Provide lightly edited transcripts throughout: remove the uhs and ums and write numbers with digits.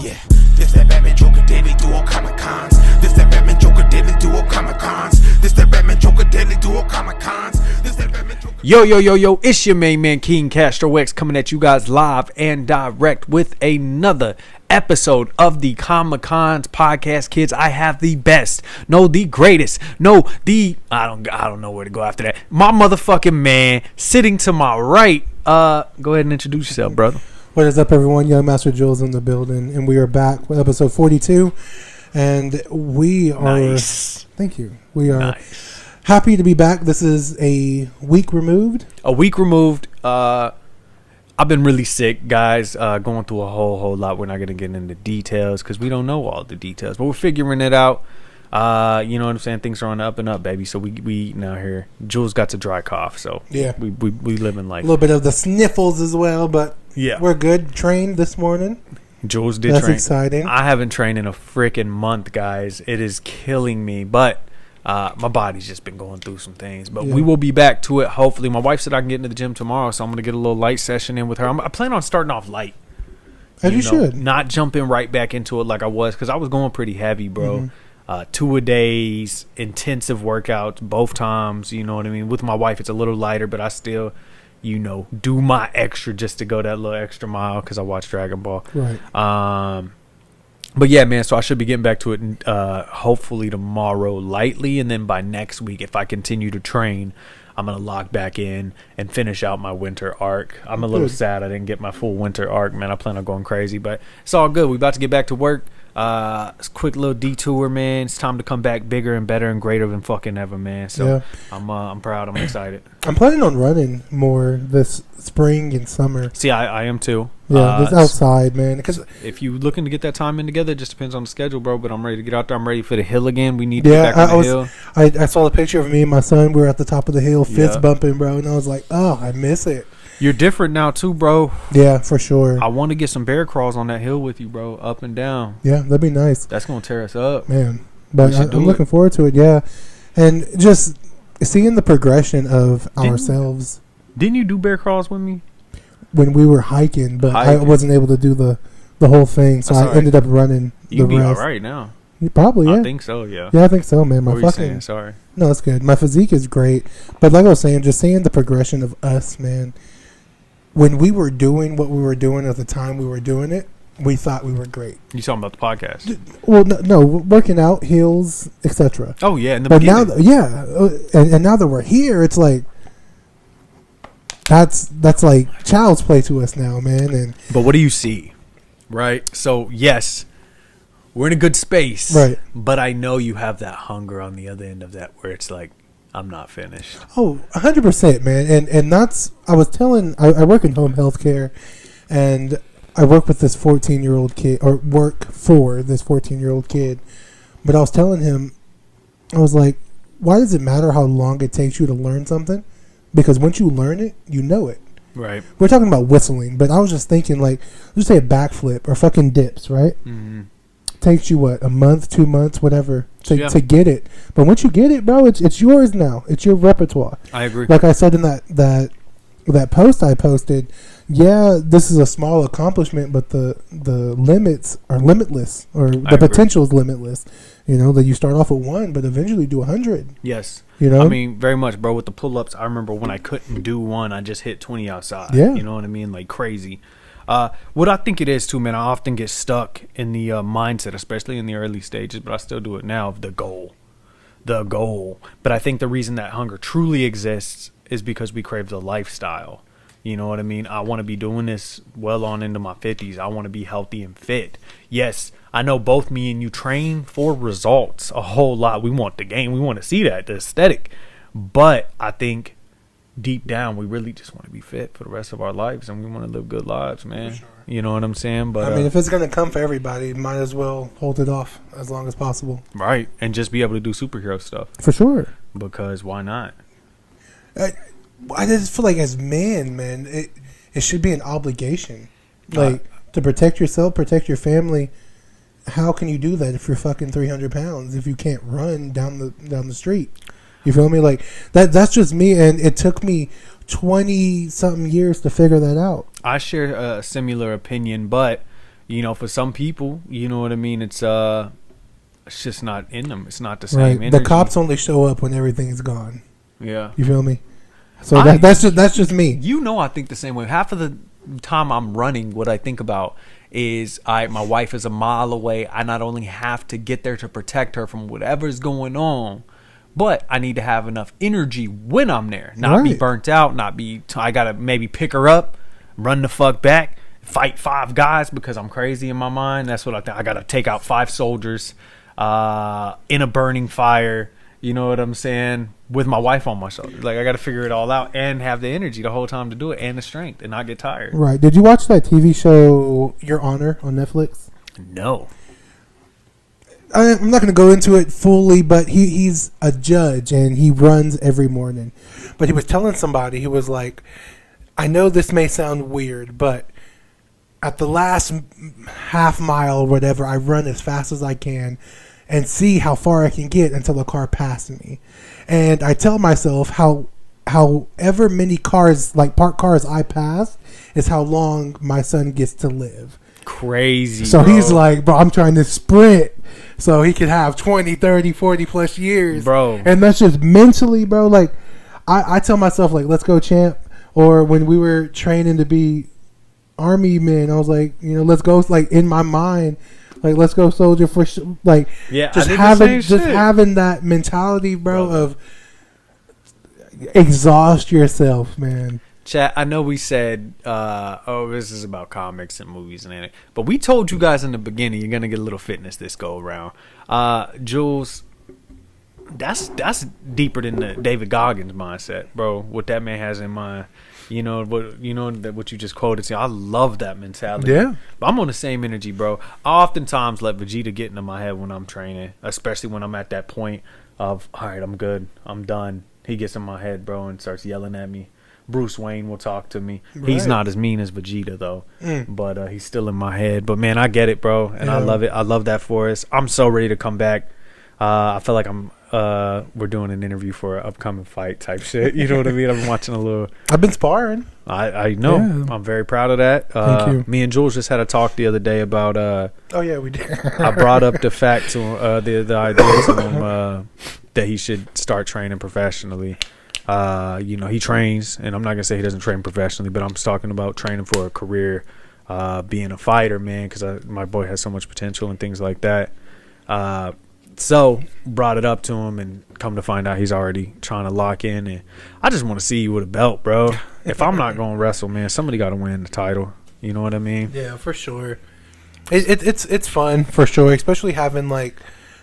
Yeah, this that Batman Joker daily duo Comic Cons. This that Batman Joker daily duo Comic Cons. This that Batman Joker daily duo Comic Cons. This that Batman Joker. Yo, it's your main man King Castro coming at you guys live and direct with another episode of the Comic Cons podcast, kids. I have the best, no, the greatest, no, the I don't know where to go after that. My motherfucking man sitting to my right. Go ahead and introduce yourself, brother. What is up, everyone? Young Master Juwlz in the building, and we are back with episode 42. And we are nice. Thank you. We are happy to be back. This is a week removed. I've been really sick, guys. Going through a whole lot. We're not gonna get into details because we don't know all the details, but we're figuring it out. You know what I'm saying? Things are on the up and up, baby. So we now here. Jules got a dry cough, so yeah, we living life. A little bit of the sniffles as well, but yeah, we're good. Trained this morning. Jules did. That's train. exciting. I haven't trained in a freaking month, guys. It is killing me, but my body's just been going through some things. But we will be back to it. Hopefully, my wife said I can get into the gym tomorrow, so I'm gonna get a little light session in with her. I plan on starting off light. As you should. Not jumping right back into it like I was, because I was going pretty heavy, bro. 2-a-days, intensive workouts, both times, you know what I mean? With my wife, it's a little lighter, but I still, do my extra just to go that little extra mile because I watch Dragon Ball. Right. But yeah, man, so I should be getting back to it hopefully tomorrow lightly, and then by next week, if I continue to train, I'm going to lock back in and finish out my winter arc. I'm a little sad I didn't get my full winter arc, man. I plan on going crazy, but it's all good. We about to get back to work. It's a quick little detour, man. It's time to come back bigger and better and greater than fucking ever, man. So I'm proud. I'm excited. I'm planning on running more this spring and summer. See, I am too. Yeah, just outside, man. Because if you looking to get that time in together, it just depends on the schedule, bro. But I'm ready to get out there. I'm ready for the hill again. We need to get back on the hill. I saw the picture of me and my son. We were at the top of the hill, fist bumping, bro. And I was like, oh, I miss it. You're different now too, bro. Yeah, for sure. I want to get some bear crawls on that hill with you, bro. Up and down. Yeah, that'd be nice. That's gonna tear us up, man. But I'm looking forward to it. Yeah, and just seeing the progression of ourselves. Didn't you do bear crawls with me when we were hiking? But I wasn't able to do the whole thing, so I ended up running you the rest. rest. All right now. Probably, yeah. I think so, yeah. Yeah, I think so, man. My fucking sorry. No, it's good. My physique is great, but like I was saying, just seeing the progression of us, man. When we were doing what we were doing at the time we were doing it, we thought we were great. You talking about the podcast? Well, no, working out, hills, etc. Oh yeah, in the beginning. Now, and now that we're here, it's like that's like child's play to us now, man. But what do you see? Right. So yes, we're in a good space. Right. But I know you have that hunger on the other end of that, where it's like, I'm not finished. Oh, 100%, man. And that's, I work in home health care, and I work with this 14-year-old kid, or work for this 14-year-old kid. But I was telling him, I was like, why does it matter how long it takes you to learn something? Because once you learn it, you know it. Right. We're talking about whistling, but I was just thinking, like, let's say a backflip or fucking dips, right? Mm-hmm. Takes you what, a month, 2 months, whatever to get it. But once you get it, bro, it's yours now. It's your repertoire. I agree. Like I said in that post I posted, yeah, this is a small accomplishment, but the limits are limitless, or the potential is limitless. You know, that you start off with 1, but eventually do 100. Yes. You know? I mean, very much, bro. With the pull-ups, I remember when I couldn't do 1, I just hit 20 outside. Yeah. You know what I mean? Like crazy. What I think it is too, man, I often get stuck in the mindset, especially in the early stages, but I still do it now, of the goal. But I think the reason that hunger truly exists is because we crave the lifestyle. You know what I mean? I want to be doing this well on into my 50s. I want to be healthy and fit. Yes, I know both me and you train for results a whole lot. We want the game. We want to see that, the aesthetic. But I think deep down, we really just want to be fit for the rest of our lives, and we want to live good lives, man. Sure. You know what I'm saying? But I mean, if it's going to come for everybody, might as well hold it off as long as possible. Right, and just be able to do superhero stuff. For sure. Because why not? I just feel like as man, it should be an obligation. Like, to protect yourself, protect your family. How can you do that if you're fucking 300 pounds, if you can't run down the street? You feel me? Like, that's just me, and it took me 20-something years to figure that out. I share a similar opinion, but you know, for some people, you know what I mean. It's just not in them. It's not the same Right. energy. The cops only show up when everything's gone. Yeah. You feel me? So that's just me. You know, I think the same way. Half of the time I'm running, what I think about is my wife is a mile away. I not only have to get there to protect her from whatever's going on, but I need to have enough energy when I'm there. Not be burnt out, I got to maybe pick her up, run the fuck back, fight 5 guys because I'm crazy in my mind. That's what I think. I got to take out 5 soldiers in a burning fire. You know what I'm saying? With my wife on my shoulder. Like, I got to figure it all out and have the energy the whole time to do it and the strength and not get tired. Right. Did you watch that TV show, Your Honor, on Netflix? No. I'm not going to go into it fully, but he's a judge and he runs every morning. But he was telling somebody, he was like, I know this may sound weird, but at the last half mile or whatever, I run as fast as I can and see how far I can get until a car passes me. And I tell myself however many cars, like parked cars I pass, is how long my son gets to live. Crazy, so bro. He's like, bro, I'm trying to sprint so he could have 20, 30, 40 plus years. Bro. And that's just mentally, bro. Like, I tell myself, like, let's go, champ. Or when we were training to be army men, I was like, you know, let's go, like, in my mind, like, let's go, soldier, for like, yeah, just having that mentality, bro, of exhaust yourself, man. Chat, I know we said, this is about comics and movies and anything, but we told you guys in the beginning you're gonna get a little fitness this go around. Juwlz, that's deeper than the David Goggins mindset, bro. What that man has in mind. You know what you just quoted. See, I love that mentality. Yeah, but I'm on the same energy, bro. I oftentimes let Vegeta get into my head when I'm training, especially when I'm at that point of, all right, I'm good, I'm done. He gets in my head, bro, and starts yelling at me. Bruce Wayne will talk to me. Right. He's not as mean as Vegeta though, but he's still in my head. But man, I get it, bro, and I love it. I love that for us. I'm so ready to come back. I feel like we're doing an interview for an upcoming fight type shit. You know what I mean? I've been watching a little. I've been sparring. I know. Yeah. I'm very proud of that. Thank you. Me and Juwlz just had a talk the other day about. Oh yeah, we did. I brought up the fact to the idea to him that he should start training professionally. You know, he trains, and I'm not gonna say he doesn't train professionally, but I'm talking about training for a career, being a fighter, man, because my boy has so much potential and things like that. So brought it up to him, and come to find out he's already trying to lock in. And I just want to see you with a belt, bro. If I'm not going to wrestle, man, somebody got to win the title. You know what I mean? Yeah, for sure. It's fun for sure, especially having like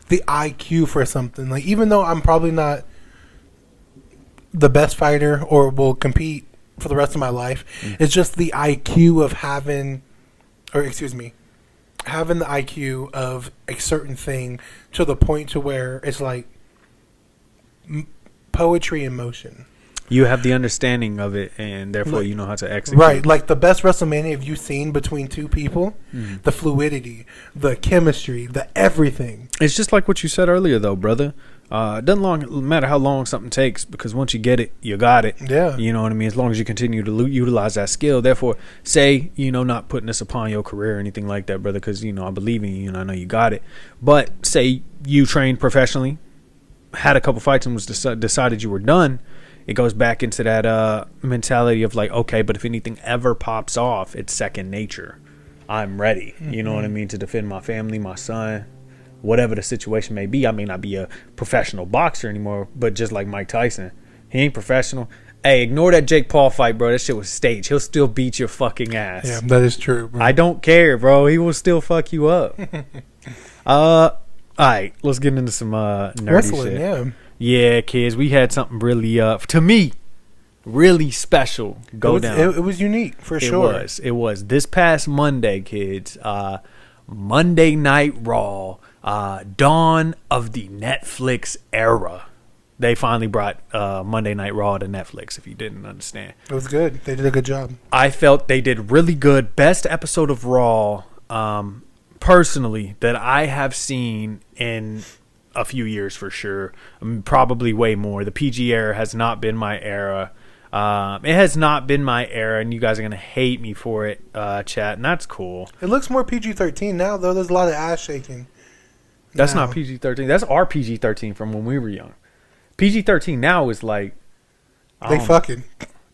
the IQ for something. Like, even though I'm probably not the best fighter or will compete for the rest of my life, it's just the IQ of having the IQ of a certain thing to the point to where it's like poetry in motion. You have the understanding of it, and therefore you know how to execute. Right, like the best WrestleMania you've seen between two people, the fluidity, the chemistry, the everything. It's just like what you said earlier, though, brother. It doesn't matter how long something takes, because once you get it, you got it. Yeah. You know what I mean? As long as you continue to utilize that skill. Therefore, say, not putting this upon your career or anything like that, brother, because, I believe in you and I know you got it. But say you trained professionally, had a couple fights and was decided you were done. It goes back into that mentality of like, okay, but if anything ever pops off, it's second nature. I'm ready. You know what I mean? To defend my family, my son. Whatever the situation may be. I may not be a professional boxer anymore, but just like Mike Tyson, he ain't professional. Hey, ignore that Jake Paul fight, bro. That shit was staged. He'll still beat your fucking ass. Yeah, that is true, bro. I don't care, bro. He will still fuck you up. All right, let's get into some nerdy wrestling, shit. yeah. Yeah, kids, we had something really, to me, really special down. It was unique, for sure. It was. This past Monday, kids, Monday Night Raw, dawn of the Netflix era. They finally brought Monday Night Raw to Netflix, if you didn't understand. It was good. They did a good job. I felt they did really good. Best episode of Raw, personally, that I have seen in a few years for sure. Probably way more. The PG era has not been my era. It has not been my era, and you guys are gonna hate me for it, chat, and that's cool. It looks more PG-13 now, though. There's a lot of ass shaking. That's not PG-13. That's our PG-13 from when we were young. PG-13 now is like They fucking.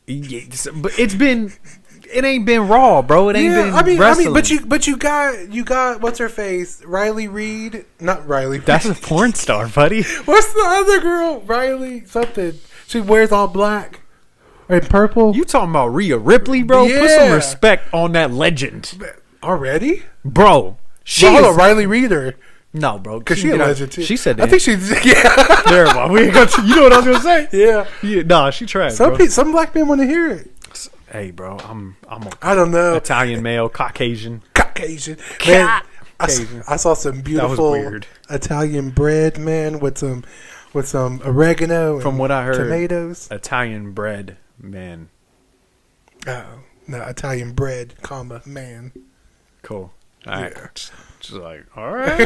Yeah, but it ain't been raw, bro. It ain't been wrestling. but you got what's her face? Riley Reid, not Riley. That's a porn star, buddy. What's the other girl? Riley something. She wears all black and purple. You talking about Rhea Ripley, bro? Yeah. Put some respect on that legend Already, bro. hold on, Riley Reid or no, bro? because she a legend too. She said that. I think she's yeah. There, bro. We ain't gonna, you know what I was gonna say? Yeah. Nah, she trash. Bro. Some black men want to hear it. Hey, bro, I'm I don't know. Italian male, Caucasian. Man, I saw some beautiful weird. Italian bread, man, with some oregano. From and what I heard, tomatoes. Italian bread, man. Oh no, Italian bread, man. Cool. All right. Yeah. Just like all right.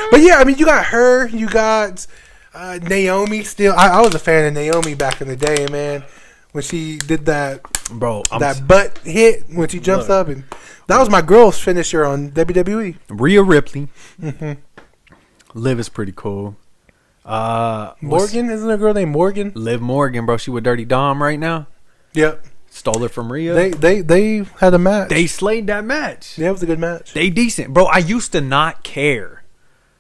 But yeah, I mean, you got her, you got Naomi. Still, I was a fan of Naomi back in the day, man. When she did that, bro, that butt hit when she jumps up, and that was my girl's finisher on WWE. Rhea Ripley. Mm-hmm. Liv is pretty cool. Morgan, isn't there a girl named Morgan? Liv Morgan, bro. She with Dirty Dom right now. Yep. Stole it from Rhea. They had a match. They slayed that match. Yeah, it was a good match. They decent, bro. I used to not care,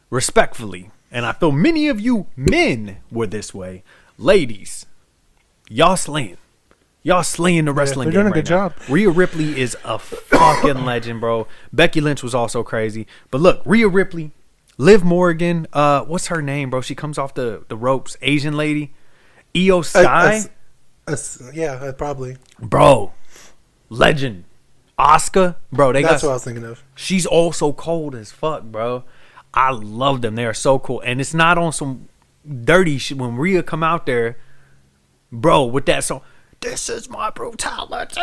respectfully, and I feel many of you men were this way. Ladies, y'all slaying. Y'all slaying the wrestling game. They're doing a right good now. job. Rhea Ripley is a fucking legend, bro. Becky Lynch was also crazy. But look, Rhea Ripley, Liv Morgan, what's her name, bro? She comes off the ropes. Asian lady. Io Sky. Yeah, probably. Bro, legend. Asuka, bro. That's what I was thinking of. She's also cold as fuck, bro. I love them. They are so cool. And it's not on some dirty shit. When Rhea come out there, bro, with that song, this is my brutality.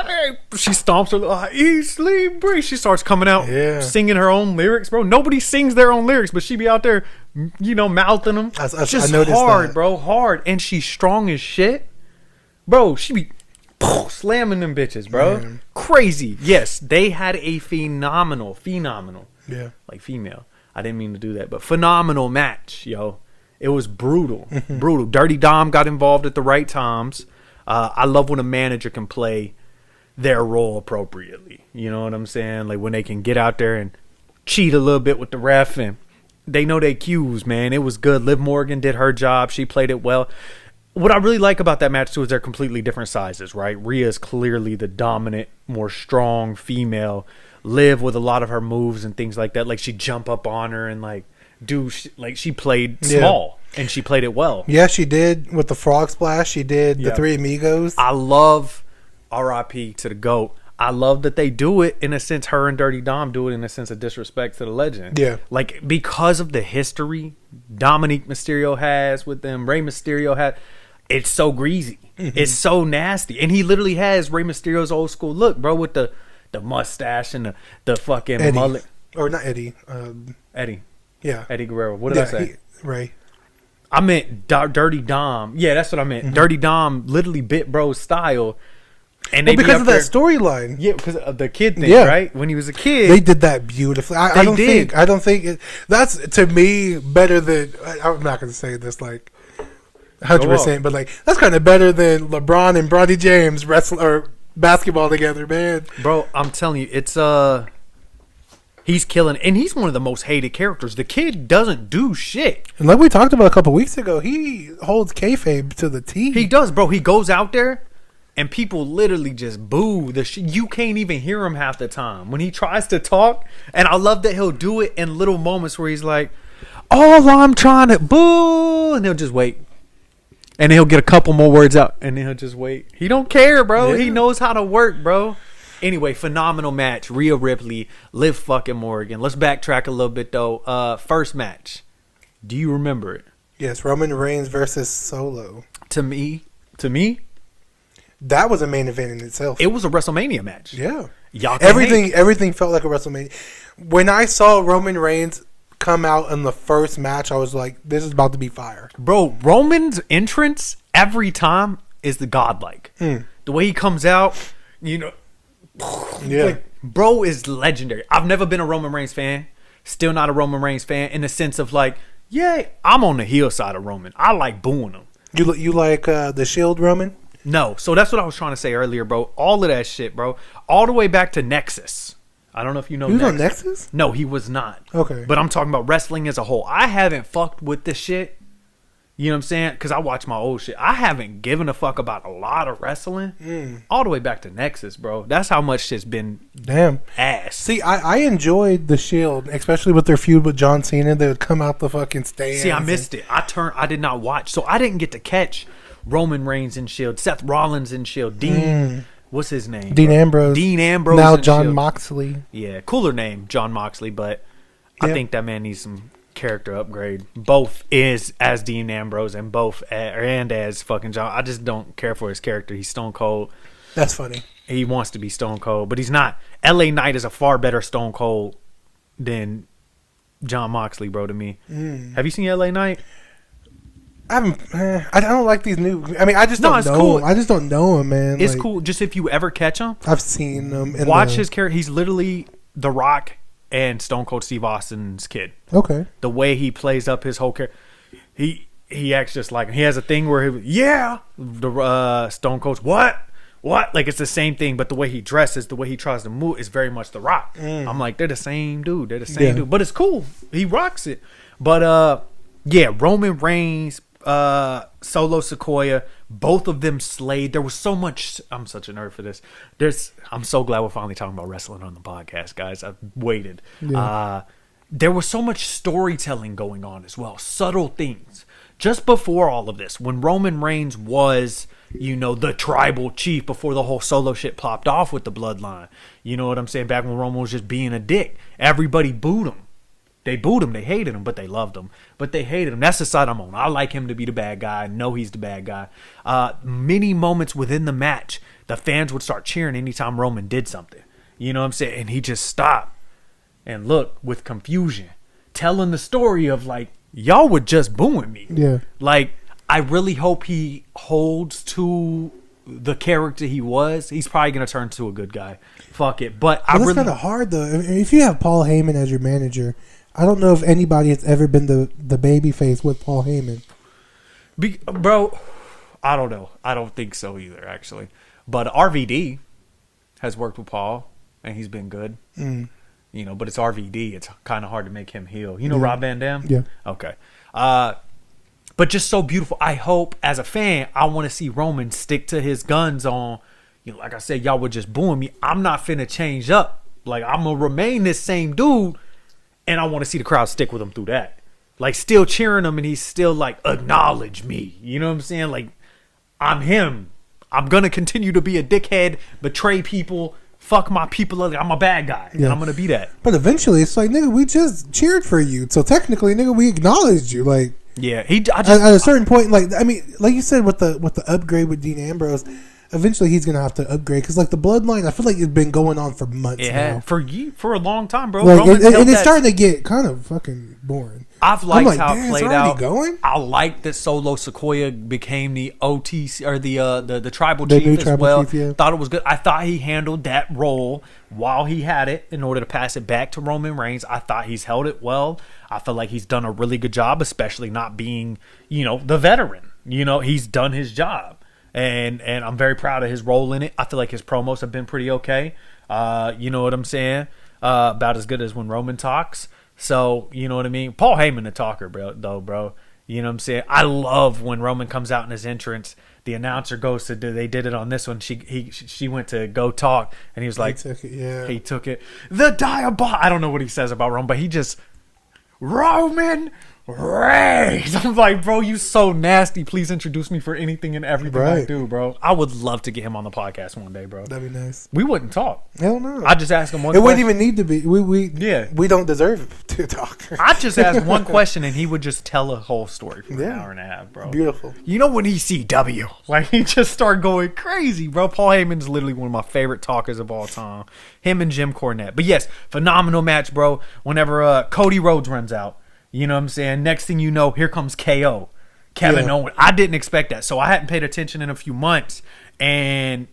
She stomps her eat, sleep, breathe. She starts coming out singing her own lyrics, bro. Nobody sings their own lyrics, but she be out there, mouthing them. Just hard, bro, hard. And she's strong as shit. Bro, she be slamming them bitches, bro. Man. Crazy. Yes, they had a phenomenal. Yeah. Like female. I didn't mean to do that, but phenomenal match, yo. It was brutal. Brutal. Dirty Dom got involved at the right times. I love when a manager can play their role appropriately. You know what I'm saying? Like when they can get out there and cheat a little bit with the ref and they know their cues, man. It was good. Liv Morgan did her job. She played it well. What I really like about that match, too, is they're completely different sizes, right? Rhea is clearly the dominant, more strong female. Liv with a lot of her moves and things like that. Like she'd jump up on her and she played small. And she played it well. Yeah, she did with the frog splash. She did the Three Amigos. I love R.I.P. to the GOAT. I love that they do it in a sense. Her and Dirty Dom do it in a sense of disrespect to the legend. Yeah. Like because of the history Dominique Mysterio has with them, Rey Mysterio had. It's so greasy. Mm-hmm. It's so nasty. And he literally has Rey Mysterio's old school look, bro, with the mustache and the fucking Eddie. mullet. Or not Eddie. Eddie. Yeah. Eddie Guerrero. What did I say? Ray. I meant Dirty Dom. Yeah, that's what I meant. Mm-hmm. Dirty Dom literally bit bro's style. And they because of that storyline. Yeah, because of the kid thing, right? When he was a kid. They did that beautifully. I don't think that's, to me, better than, I'm not going to say this like 100%, but like that's kind of better than LeBron and Bronny James wrestle or basketball together, man. Bro, I'm telling you, it's he's killing, and he's one of the most hated characters. The kid doesn't do shit. And like we talked about a couple weeks ago, he holds kayfabe to the T. He does, bro. He goes out there, and people literally just boo the shit. You can't even hear him half the time when he tries to talk. And I love that he'll do it in little moments where he's like, "All I'm trying to boo," and he'll just wait. And he'll get a couple more words out, and then he'll just wait. He don't care, bro. Yeah. He knows how to work, bro. Anyway, phenomenal match. Rhea Ripley, Liv fucking Morgan. Let's backtrack a little bit, though. First match. Do you remember it? Yes, Roman Reigns versus Solo. To me, that was a main event in itself. It was a WrestleMania match. Yeah. Everything felt like a WrestleMania. When I saw Roman Reigns come out in the first match, I was like, this is about to be fire. Bro, Roman's entrance every time is the godlike. The The way he comes out, like, bro is legendary. I've never been a Roman Reigns fan. Still not a Roman Reigns fan in the sense of like, yeah, I'm on the heel side of Roman. I like booing him. You like the Shield Roman? No. So that's what I was trying to say earlier, bro. All of that shit, bro. All the way back to Nexus. I don't know if you know He was on Nexus? No, he was not. Okay. But I'm talking about wrestling as a whole. I haven't fucked with this shit. You know what I'm saying? Because I watch my old shit. I haven't given a fuck about a lot of wrestling. All the way back to Nexus, bro. That's how much shit's been ass. See, I enjoyed the Shield, especially with their feud with John Cena. They would come out the fucking stands. See, I missed it. I did not watch. So I didn't get to catch Roman Reigns in Shield, Seth Rollins in Shield, Dean... What's his name? Dean Ambrose. Dean Ambrose. Now John Moxley. Yeah, cooler name, John Moxley, but I think that man needs some character upgrade. Both is as Dean Ambrose and as fucking John. I just don't care for his character. He's Stone Cold. That's funny. He wants to be Stone Cold, but he's not. LA Knight is a far better Stone Cold than John Moxley, bro, to me. Have you seen LA Knight? I don't like these new. I mean, I just don't know. Cool. I just don't know him, man. It's cool. Just if you ever catch him, I've seen him. Watch his character. He's literally The Rock and Stone Cold Steve Austin's kid. Okay. The way he plays up his whole character, he acts just like him. He has a thing where the Stone Cold's what, like it's the same thing, but the way he dresses, the way he tries to move is very much The Rock. I'm like, they're the same dude. They're the same dude, but it's cool. He rocks it. But Roman Reigns. Solo Sequoia, both of them slayed. There was so much. I'm such a nerd for this. I'm so glad we're finally talking about wrestling on the podcast, guys. I've waited. There was so much storytelling going on as well, subtle things. Just before all of this, when Roman Reigns was, the tribal chief, before the whole solo shit popped off with the bloodline, you know what I'm saying? Back when Roman was just being a dick, everybody booed him. They booed him. They hated him, but they loved him. But they hated him. That's the side I'm on. I like him to be the bad guy. I know he's the bad guy. Many moments within the match, the fans would start cheering anytime Roman did something. You know what I'm saying? And he just stopped and looked with confusion, telling the story of like, y'all were just booing me. Yeah. Like, I really hope he holds to the character he was. He's probably going to turn to a good guy. Fuck it. But that's kind of hard, though. I mean, if you have Paul Heyman as your manager... I don't know if anybody has ever been the baby face with Paul Heyman. Bro, I don't know. I don't think so either, actually. But RVD has worked with Paul, and he's been good. But it's RVD. It's kind of hard to make him heel. Rob Van Dam? Yeah. Okay. But just so beautiful. I hope, as a fan, I want to see Roman stick to his guns on, like I said, y'all were just booing me. I'm not finna change up. Like, I'm going to remain this same dude. And I want to see the crowd stick with him through that. Like, still cheering him, and he's still like, acknowledge me. You know what I'm saying? Like, I'm him. I'm going to continue to be a dickhead, betray people, fuck my people. I'm a bad guy, and I'm going to be that. But eventually, it's like, nigga, we just cheered for you. So technically, nigga, we acknowledged you. Like, yeah. At a certain point, like, I mean, like you said with the upgrade with Dean Ambrose, eventually he's gonna have to upgrade because, like, the bloodline, I feel like it's been going on for months now. For a long time, bro. Like, and it's starting to get kind of fucking boring. I've liked how it played out. Going? I like that Solo Sequoia became the OTC or the tribal chief as well. Chief, yeah. Thought it was good. I thought he handled that role while he had it in order to pass it back to Roman Reigns. I thought he's held it well. I feel like he's done a really good job, especially not being, the veteran. He's done his job. And I'm very proud of his role in it. I feel like his promos have been pretty okay. You know what I'm saying? About as good as when Roman talks. So, you know what I mean? Paul Heyman the talker, bro. You know what I'm saying? I love when Roman comes out in his entrance. The announcer goes to do. They did it on this one. She went to go talk, and he was like, he took it. The diabolical. I don't know what he says about Roman, but he just Roman Reigns. I'm like, bro, you so nasty. Please introduce me for anything and everything I do, bro. I would love to get him on the podcast one day, bro. That'd be nice. We wouldn't talk. Hell no. I just ask him one question. It wouldn't even need to be. We don't deserve to talk. I just ask one question and he would just tell a whole story for an hour and a half, bro. Beautiful. You know when he CW, like he just start going crazy, bro. Paul Heyman's literally one of my favorite talkers of all time. Him and Jim Cornette. But yes, phenomenal match, bro. Whenever Cody Rhodes runs out. You know what I'm saying? Next thing you know, here comes KO. Kevin Owens. I didn't expect that. So I hadn't paid attention in a few months. And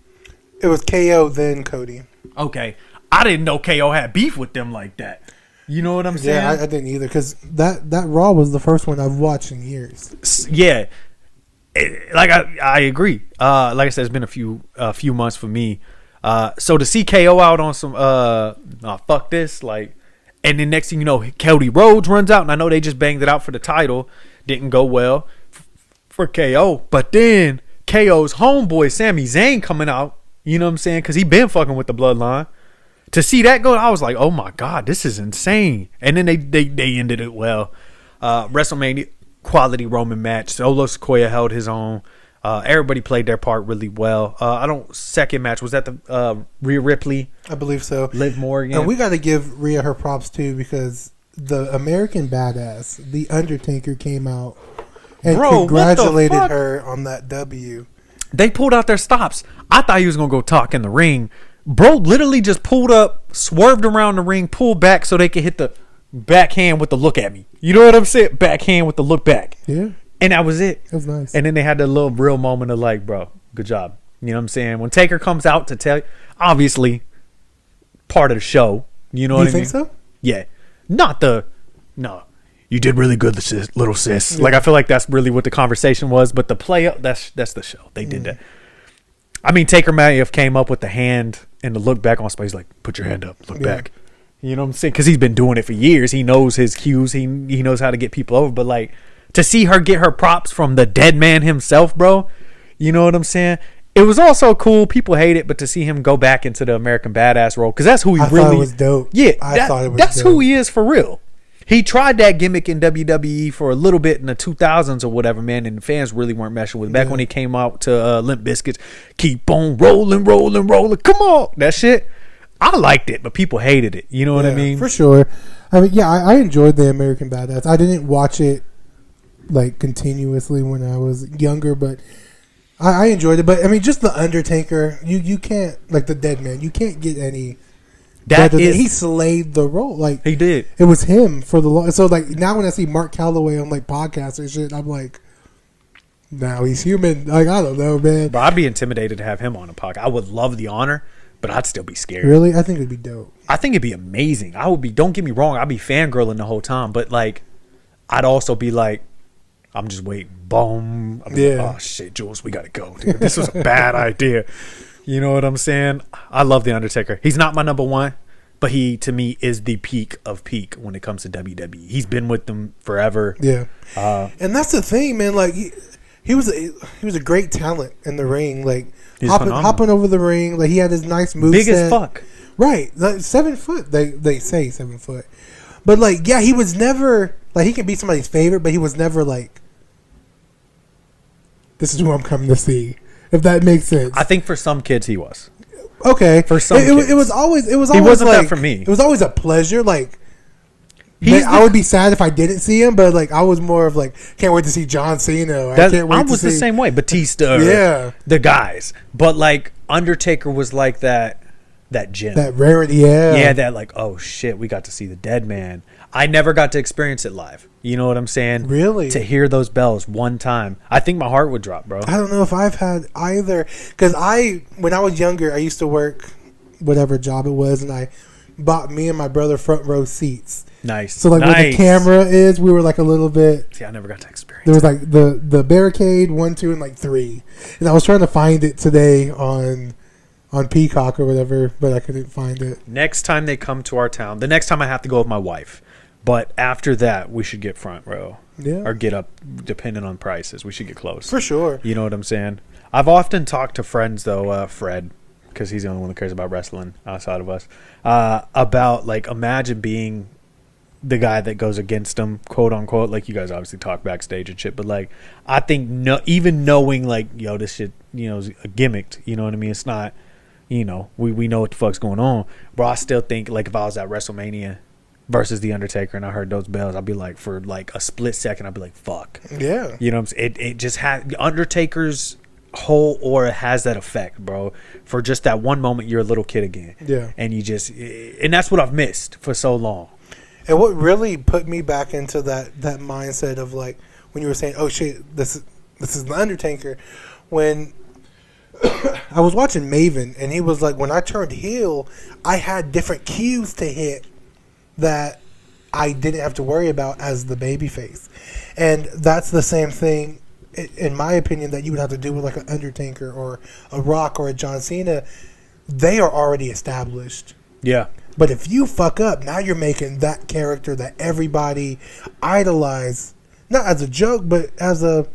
It was KO then Cody. Okay. I didn't know KO had beef with them like that. You know what I'm saying? Yeah, I didn't either because that Raw was the first one I've watched in years. Yeah. Like I agree. Like I said, it's been a few months for me. So to see KO out on some fuck this, like, and then next thing you know, Cody Rhodes runs out, and I know they just banged it out for the title, didn't go well for KO, but then KO's homeboy Sami Zayn coming out, you know what I'm saying? Because he been fucking with the bloodline. To see that go, I was like, oh my god, this is insane. And then they ended it well. WrestleMania quality Roman match. Solo Sikoa held his own. Everybody played their part really well. Second match was that the Rhea Ripley. I believe so. Liv Morgan. And we got to give Rhea her props too because the American Badass, The Undertaker, came out and congratulated her on that W. They pulled out their stops. I thought he was gonna go talk in the ring. Bro literally just pulled up, swerved around the ring, pulled back so they could hit the backhand with the look at me. You know what I'm saying? Backhand with the look back. Yeah. And that was it. That was nice. And then they had that little real moment of like, bro, good job. You know what I'm saying? When Taker comes out to tell you, obviously, part of the show. You know what I mean? You think so? Yeah. No. You did really good, little sis. Yeah. Like, I feel like that's really what the conversation was. But the play up, that's the show. They did that. I mean, Taker may have came up with the hand and the look back on space, like, put your hand up, look back. You know what I'm saying? Because he's been doing it for years. He knows his cues. He knows how to get people over. But, like, to see her get her props from the dead man himself, bro, you know what I'm saying? It was also cool. People hate it, but to see him go back into the American Badass role, because that's who he I thought it was dope. Yeah, I thought it was that's dope. who he is for real. He tried that gimmick in WWE for a little bit in the 2000s or whatever, man, and the fans really weren't meshing with it. Back when he came out to Limp Bizkit's Keep on rolling. Come on. That shit. I liked it, but people hated it. You know what I mean? For sure. I mean, yeah, I enjoyed the American Badass. I didn't watch it like continuously when I was younger, but I enjoyed it. But I mean, just the Undertaker, you can't, like the Dead Man, you can't get any. He slayed the role. Like he did. It was him for the long. So like now when I see Mark Calloway on like podcasts and shit, I'm like, now he's human. Like I don't know, man. But I'd be intimidated to have him on a podcast. I would love the honor, but I'd still be scared. Really? I think it'd be dope. I think it'd be amazing. I would be. Don't get me wrong. I'd be fangirling the whole time, but like, I'd also be like, I'm just waiting. Boom. Like, oh shit, Juwlz, we gotta go, dude. This was a bad idea. You know what I'm saying? I love The Undertaker. He's not my number one, but he, to me, is the peak of peak when it comes to WWE. He's been with them forever. Yeah. And that's the thing, man. Like, he was a great talent in the ring. Like, hopping over the ring. Like, he had his nice moveset. Big as fuck. Right. Like, 7 foot. They say 7 foot. But, like, yeah, he was never... Like, he can be somebody's favorite, but he was never, like, this is who I'm coming to see. If that makes sense. I think for some kids he was. Okay. For some kids. It was always he wasn't like, that for me. It was always a pleasure. Like I would be sad if I didn't see him, but like I was more of like, can't wait to see John Cena. I was the same way. Batista. Yeah. The guys. But like Undertaker was like that gem. That rarity, yeah. Yeah, that like, oh shit, we got to see the dead man. I never got to experience it live. You know what I'm saying? Really? To hear those bells one time. I think my heart would drop, bro. I don't know if I've had either. Because when I was younger, I used to work whatever job it was, and I bought me and my brother front row seats. Nice. So like where the camera is, we were like a little bit... See, I never got to experience There was like the barricade, 1, 2, and like 3. And I was trying to find it today on Peacock or whatever, but I couldn't find it. Next time they come to our town, the next time I have to go with my wife. But after that, we should get front row. Yeah. Or get up, depending on prices. We should get close. For sure. You know what I'm saying? I've often talked to friends, though, Fred, because he's the only one that cares about wrestling outside of us, about, like, imagine being the guy that goes against them, quote unquote. Like, you guys obviously talk backstage and shit, but, like, I think even knowing, like, yo, this shit, you know, is gimmicked, you know what I mean? It's not, you know, we know what the fuck's going on. But I still think, like, if I was at WrestleMania versus The Undertaker and I heard those bells, I'd be like, for like a split second, I'd be like, fuck. Yeah. You know what I'm saying? It just had Undertaker's whole aura has that effect, bro. For just that one moment, you're a little kid again. Yeah. And and that's what I've missed for so long. And what really put me back into that mindset of like when you were saying, oh shit, this is The Undertaker, when I was watching Maven, and he was like, when I turned heel, I had different cues to hit that I didn't have to worry about as the babyface. And that's the same thing, in my opinion, that you would have to do with like an Undertaker or a Rock or a John Cena. They are already established. Yeah. But if you fuck up, now you're making that character that everybody idolize, not as a joke, but as a...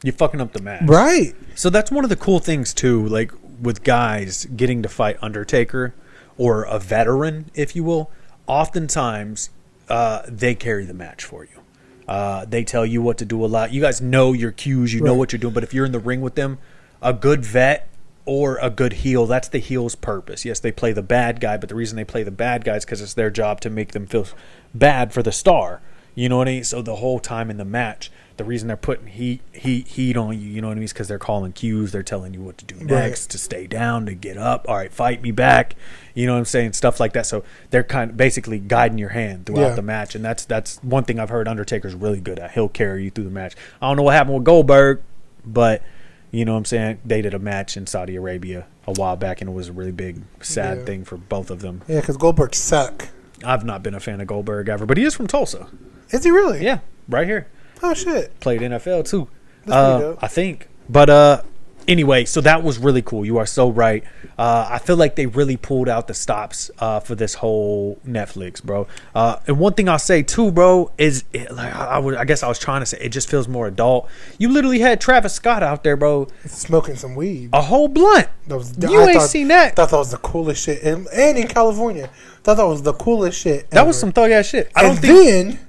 You're fucking up the match. Right. So that's one of the cool things, too, like with guys getting to fight Undertaker or a veteran, if you will. Oftentimes, they carry the match for you. They tell you what to do a lot. You guys know your cues. You know what you're doing. But if you're in the ring with them, a good vet or a good heel, that's the heel's purpose. Yes, they play the bad guy, but the reason they play the bad guy is because it's their job to make them feel bad for the star. You know what I mean? So the whole time in the match, the reason they're putting heat on you, you know what I mean? Is because they're calling cues. They're telling you what to do next, to stay down, to get up. All right, fight me back. You know what I'm saying? Stuff like that. So they're kind of basically guiding your hand throughout the match. And that's one thing I've heard Undertaker's really good at. He'll carry you through the match. I don't know what happened with Goldberg, but you know what I'm saying? They did a match in Saudi Arabia a while back, and it was a really big, sad thing for both of them. Yeah, because Goldberg suck. I've not been a fan of Goldberg ever, but he is from Tulsa. Is he really? Yeah, right here. Oh, shit. Played NFL, too. That's pretty dope. I think. But anyway, so that was really cool. You are so right. I feel like they really pulled out the stops for this whole Netflix, bro. And one thing I'll say, too, bro, is I guess I was trying to say it just feels more adult. You literally had Travis Scott out there, bro. Smoking some weed. A whole blunt. You ain't seen that. I thought that was the coolest shit. And in California. Thought that was the coolest shit That ever. was some thug-ass shit. Then,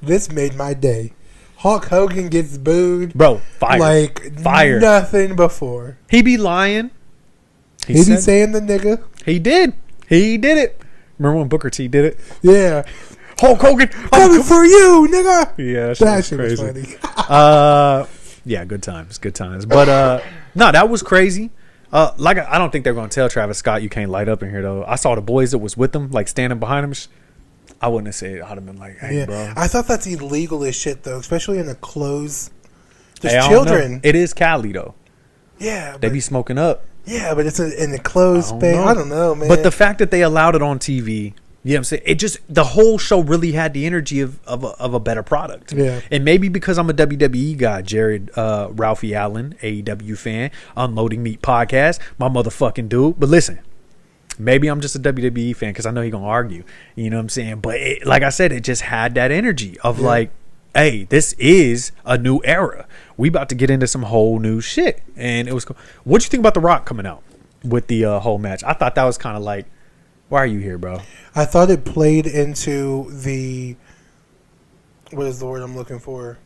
this made my day. Hulk Hogan gets booed. Bro, fire. Like nothing before. He be lying. He be saying the nigga. He did. He did it. Remember when Booker T did it? Yeah. Hulk Hogan. Coming for you, nigga. Yeah, that shit was funny. Yeah, good times. Good times. But, no, that was crazy. I don't think they're going to tell Travis Scott you can't light up in here, though. I saw the boys that was with him, like, standing behind him. I wouldn't have said it. I'd have been like, hey, bro. I thought that's illegal as shit, though, especially in a closed... There's children. It is Cali, though. Yeah. They be smoking up. Yeah, but it's in a closed space. I don't know, man. But the fact that they allowed it on TV... You know what I'm saying? It just, the whole show really had the energy of a better product. Yeah. And maybe because I'm a WWE guy, Jared Ralphie Allen, AEW fan, Unloading Meat Podcast, my motherfucking dude. But listen, maybe I'm just a WWE fan because I know he's going to argue. You know what I'm saying? But like I said, it just had that energy of like, hey, this is a new era. We about to get into some whole new shit. And it was cool. What'd you think about The Rock coming out with the whole match? I thought that was kind of like, why are you here, bro? I thought it played into the... What is the word I'm looking for?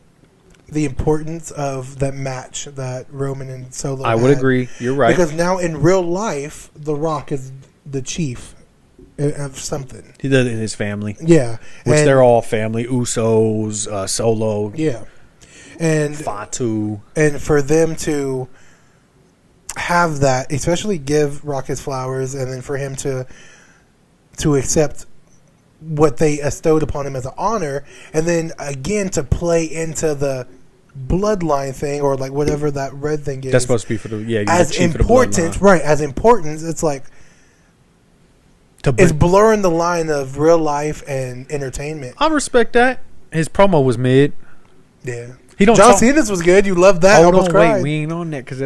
The importance of that match that Roman and Solo I would agree. You're right. Because now in real life, The Rock is the chief of something. His family. Yeah. Which they're all family. Usos, Solo. Yeah. And Fatu. And for them to have that, especially give Rock his flowers, and then for him to accept what they bestowed upon him as an honor, and then again to play into the bloodline thing, or like whatever that red thing is. That's supposed to be for the as important, right? As important, it's like it's blurring the line of real life and entertainment. I respect that. His promo was mid. Yeah. John Cena's was good. You loved that. Hold on, wait, we ain't on that because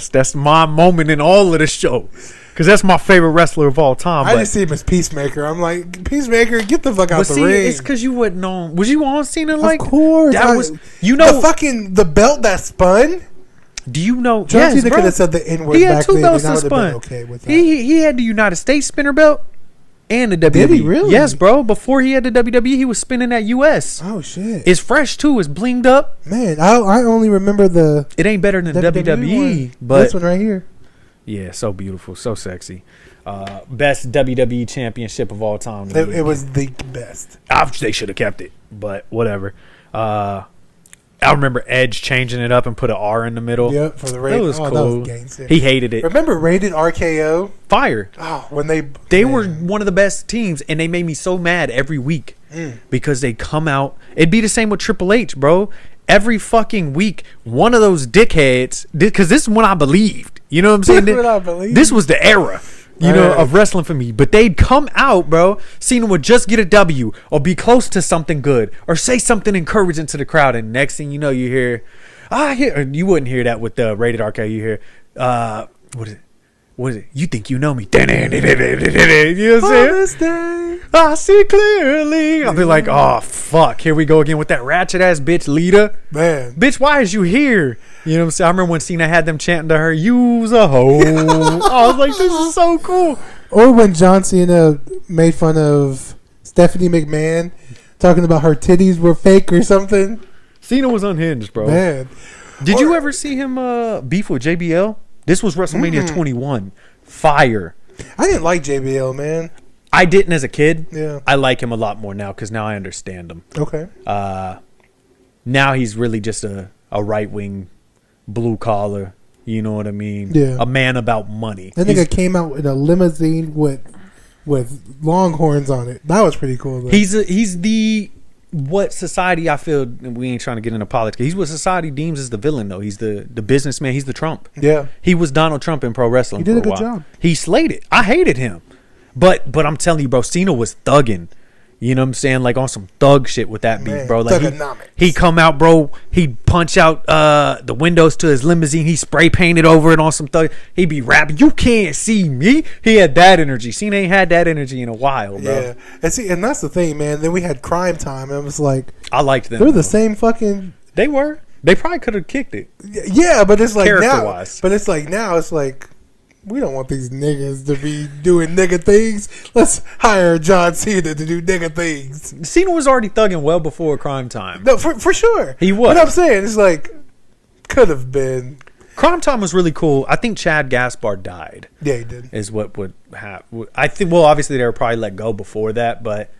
that's my moment in all of the show. Because that's my favorite wrestler of all time. I just see him as Peacemaker. I'm like, Peacemaker, get the fuck out the ring. It's because you wasn't on. Was you on Cena? Like, of course. That was, you know, the belt that spun. Do you know? John Cena could have said the N word back then, and I would have been okay with that. He had the United States spinner belt and the WWE. Did he really? Yes, bro. Before he had the WWE, he was spinning that US. Oh shit! It's fresh too. It's blinged up. Man, I only remember the. It ain't better than WWE, but this one right here. Yeah, so beautiful, so sexy. Best WWE championship of all time. It was the best. They should have kept it, but whatever. I remember Edge changing it up and put an R in the middle. Yep, for the rated. That was cool. That was gangster. He hated it. Remember rated RKO? Fire. Oh, when they were one of the best teams, and they made me so mad every week because they come out. It'd be the same with Triple H, bro. every fucking week, one of those dickheads, because this is when I believed. You know what I'm saying? This is when I believed. This was the era, you know, of wrestling for me. But they'd come out, bro. Cena would just get a W or be close to something good or say something encouraging to the crowd. And next thing you know, you hear, you wouldn't hear that with the Rated RK. You hear, what is it? What is it? You think you know me? You know what I'm saying? I see clearly. I'll be like, oh fuck, here we go again with that ratchet ass bitch Lita. Man, bitch, why is you here? You know what I'm saying? I remember when Cena had them chanting to her, "You's a hoe." I was like, this is so cool. Or when John Cena made fun of Stephanie McMahon, talking about her titties were fake or something. Cena was unhinged, bro. Man, did you ever see him beef with JBL? This was WrestleMania 21. Fire. I didn't like JBL, man. I didn't as a kid. Yeah. I like him a lot more now because now I understand him. Okay. Now he's really just a right-wing blue collar. You know what I mean? Yeah. A man about money. That nigga came out in a limousine with longhorns on it. That was pretty cool, though. He's the... What society, I feel, we ain't trying to get into politics. He's what society deems as the villain, though. He's the businessman. He's the Trump. Yeah. He was Donald Trump in pro wrestling. He did for a good while. job. He slayed it. I hated him. But I'm telling you, bro, Cena was thugging. You know what I'm saying? Like on some thug shit with that beef, bro. Like he come out, bro. He'd punch out the windows to his limousine. He spray painted over it on some thug. He'd be rapping, "You can't see me." He had that energy. Cena ain't had that energy in a while, bro. Yeah, and that's the thing, man. Then we had Crime Time. And it was like I liked them. They're the same fucking. They were. They probably could have kicked it. Yeah, but it's like now. Wise. But it's like now. It's like. We don't want these niggas to be doing nigga things. Let's hire John Cena to do nigga things. Cena was already thugging well before Crime Time. No, for sure. He was. But I'm saying, it's like, could have been. Crime Time was really cool. I think Chad Gaspar died. Yeah, he did. Is what would happen. I think, well, obviously they were probably let go before that, but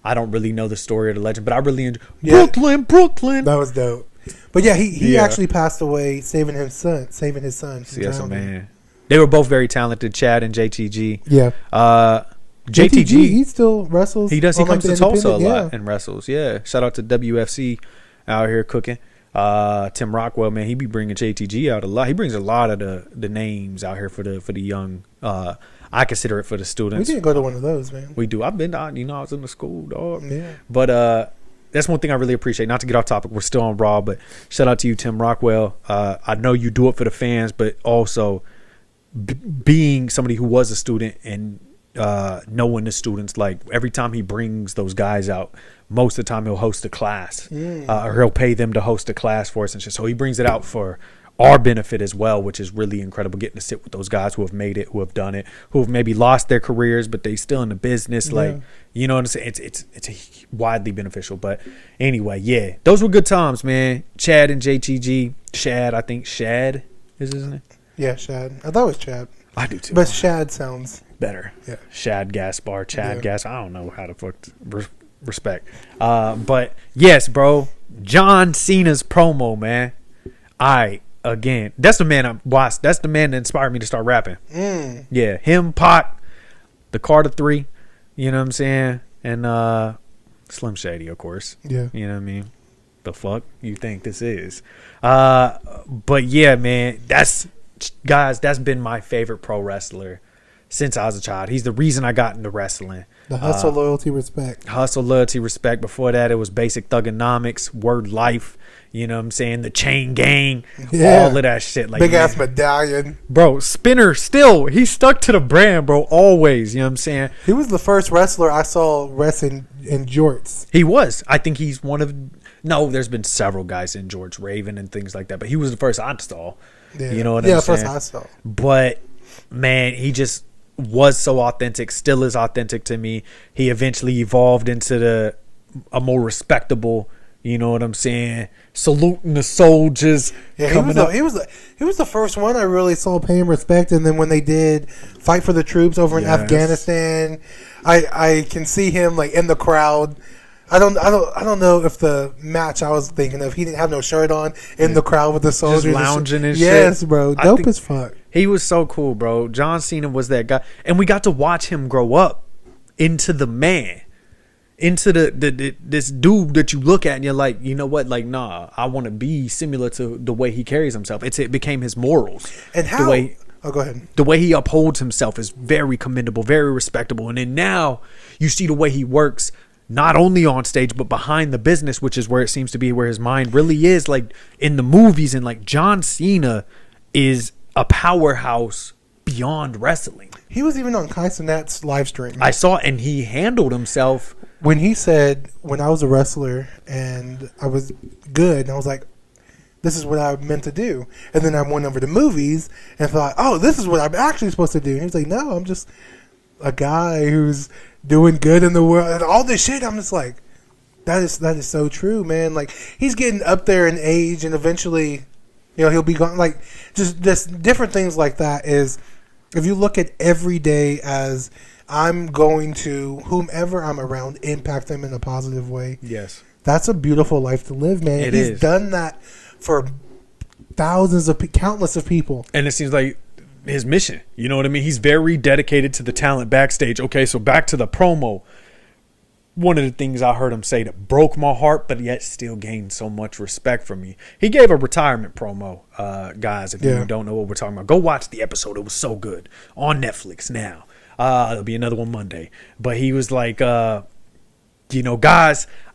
I don't really know the story or the legend. But I really enjoyed Brooklyn. That was dope. But yeah, he actually passed away saving his son. Yes, man. They were both very talented, Chad and JTG. Yeah. JTG, he still wrestles. He does. He comes to Tulsa a lot and wrestles. Yeah. Shout out to WFC out here cooking. Tim Rockwell, man, he be bringing JTG out a lot. He brings a lot of the names out here for the young. I consider it for the students. We didn't go to one of those, man. We do. I've been out. I was in the school, dog. Yeah. But that's one thing I really appreciate. Not to get off topic, we're still on Raw, but shout out to you, Tim Rockwell. I know you do it for the fans, but also being somebody who was a student and knowing the students, like every time he brings those guys out, most of the time he'll host a class or he'll pay them to host a class for us and shit. So he brings it out for our benefit as well, which is really incredible, getting to sit with those guys who have made it, who have done it, who have maybe lost their careers, but they still in the business. Like, you know what I'm saying? It's widely beneficial. But anyway, yeah, those were good times, man. Chad and JTG. Shad, I think Shad is his name. Yeah, Shad. I thought it was Chad. I do too. But Shad sounds better. Yeah. Shad Gaspar, Chad Gaspar. I don't know how to fuck respect. But yes, bro. John Cena's promo, man. Again, that's the man I watched. That's the man that inspired me to start rapping. Yeah, him, Pac, the Carter 3. You know what I'm saying? And Slim Shady, of course. Yeah. You know what I mean? The fuck you think this is? But yeah, man, that's been my favorite pro wrestler since I was a child. He's the reason I got into wrestling. The hustle, loyalty, respect. Hustle, loyalty, respect. Before that, it was basic thugonomics, word life. You know what I'm saying? The chain gang, all of that shit. Like big ass medallion. Bro, Spinner still, he stuck to the brand, bro, always. You know what I'm saying? He was the first wrestler I saw wrestling in jorts. He was. I think he's one of, no, there's been several guys in George Raven and things like that, but he was the first I saw. Yeah. You know what I'm saying? Yeah, first I saw. But, man, he just was so authentic, still is authentic to me. He eventually evolved into a more respectable, you know what I'm saying, saluting the soldiers. Yeah, he was the first one I really saw paying respect. And then when they did Fight for the Troops over in Afghanistan, I can see him like in the crowd. I don't know if the match I was thinking of, he didn't have no shirt on in the crowd with the soldiers, just lounging and shit. Yes, bro, dope as fuck. He was so cool, bro. John Cena was that guy, and we got to watch him grow up into the man. into this dude that you look at and you're like, you know what? Like, nah, I want to be similar to the way he carries himself. It became his morals. And how? Go ahead. The way he upholds himself is very commendable, very respectable. And then now you see the way he works, not only on stage, but behind the business, which is where it seems to be where his mind really is. Like in the movies, and like John Cena is a powerhouse beyond wrestling. He was even on Kai Cenat's live stream. I saw, and he handled himself. When he said, when I was a wrestler and I was good, and I was like, this is what I meant to do. And then I went over to movies and thought, oh, this is what I'm actually supposed to do. And he was like, no, I'm just a guy who's doing good in the world. And all this shit, I'm just like, that is so true, man. Like, he's getting up there in age, and eventually, you know, he'll be gone. Like, just different things like that is, if you look at every day as I'm going to, whomever I'm around, impact them in a positive way. Yes. That's a beautiful life to live, man. He's done that for countless of people. And it seems like his mission, you know what I mean? He's very dedicated to the talent backstage. Okay, so back to the promo. One of the things I heard him say that broke my heart, but yet still gained so much respect from me. He gave a retirement promo, guys. If you don't know what we're talking about, go watch the episode. It was so good on Netflix now. There'll be another one Monday. But he was like, guys,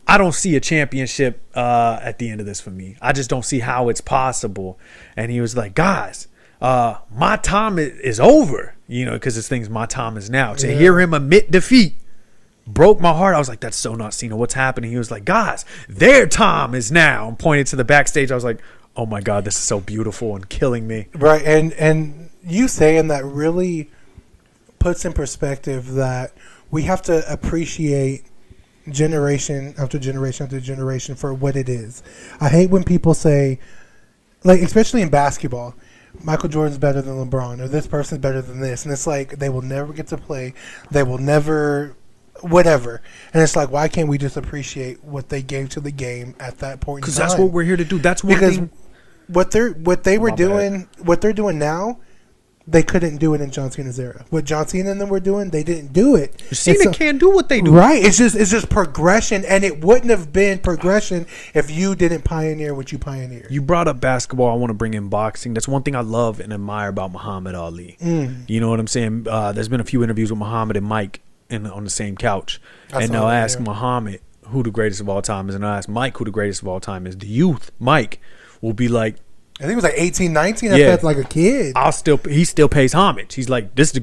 I don't see a championship at the end of this for me. I just don't see how it's possible. And he was like, guys, my time is over, because this thing's my time is now. To hear him admit defeat broke my heart. I was like, that's so not Cena. What's happening? He was like, guys, their time is now. I'm pointing to the backstage. I was like, oh my God, this is so beautiful and killing me. Right. And you saying that really puts in perspective that we have to appreciate generation after generation after generation for what it is. I hate when people say, like, especially in basketball, Michael Jordan's better than LeBron, or this person's better than this. And it's like, they will never get to play. They will never... whatever. And it's like, why can't we just appreciate what they gave to the game at that point in time? Because that's what we're here to do. That's what what they're doing now, they couldn't do it in John Cena's era. What John Cena and them were doing, they didn't do it. Cena can't do what they do. Right. It's just progression, and it wouldn't have been progression if you didn't pioneer what you pioneered. You brought up basketball. I want to bring in boxing. That's one thing I love and admire about Muhammad Ali. You know what I'm saying? There's been a few interviews with Muhammad and Mike on the same couch, and they'll ask Muhammad who the greatest of all time is, and I'll ask Mike who the greatest of all time is. The youth, Mike, will be like, I think it was like 18, 19. I felt like a kid. He still pays homage. He's like, this is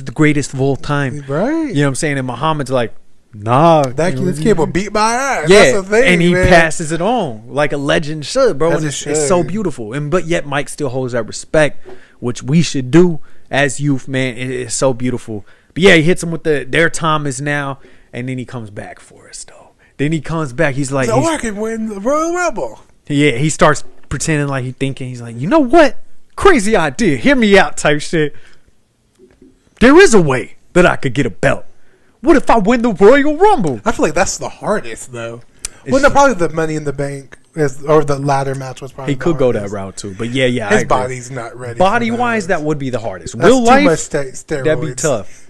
the greatest of all time. Right. You know what I'm saying? And Muhammad's like, nah. This kid will beat my ass. Yeah. That's the thing, and he man. passes it on like a legend should, bro. And it's so beautiful. But yet Mike still holds that respect, which we should do as youth, man. It's so beautiful. But yeah, he hits him with their time is now, and then he comes back for us, though. Then he comes back. He's like, I can win the Royal Rumble. Yeah, he starts pretending like he's like, you know what? Crazy idea. Hear me out type shit. There is a way that I could get a belt. What if I win the Royal Rumble? I feel like that's the hardest, though. Probably the Money in the Bank or the ladder match was probably. He could go that route too, but yeah. His body's not ready. Body wise, that would be the hardest. That's Real life, too much steroids. That'd be tough.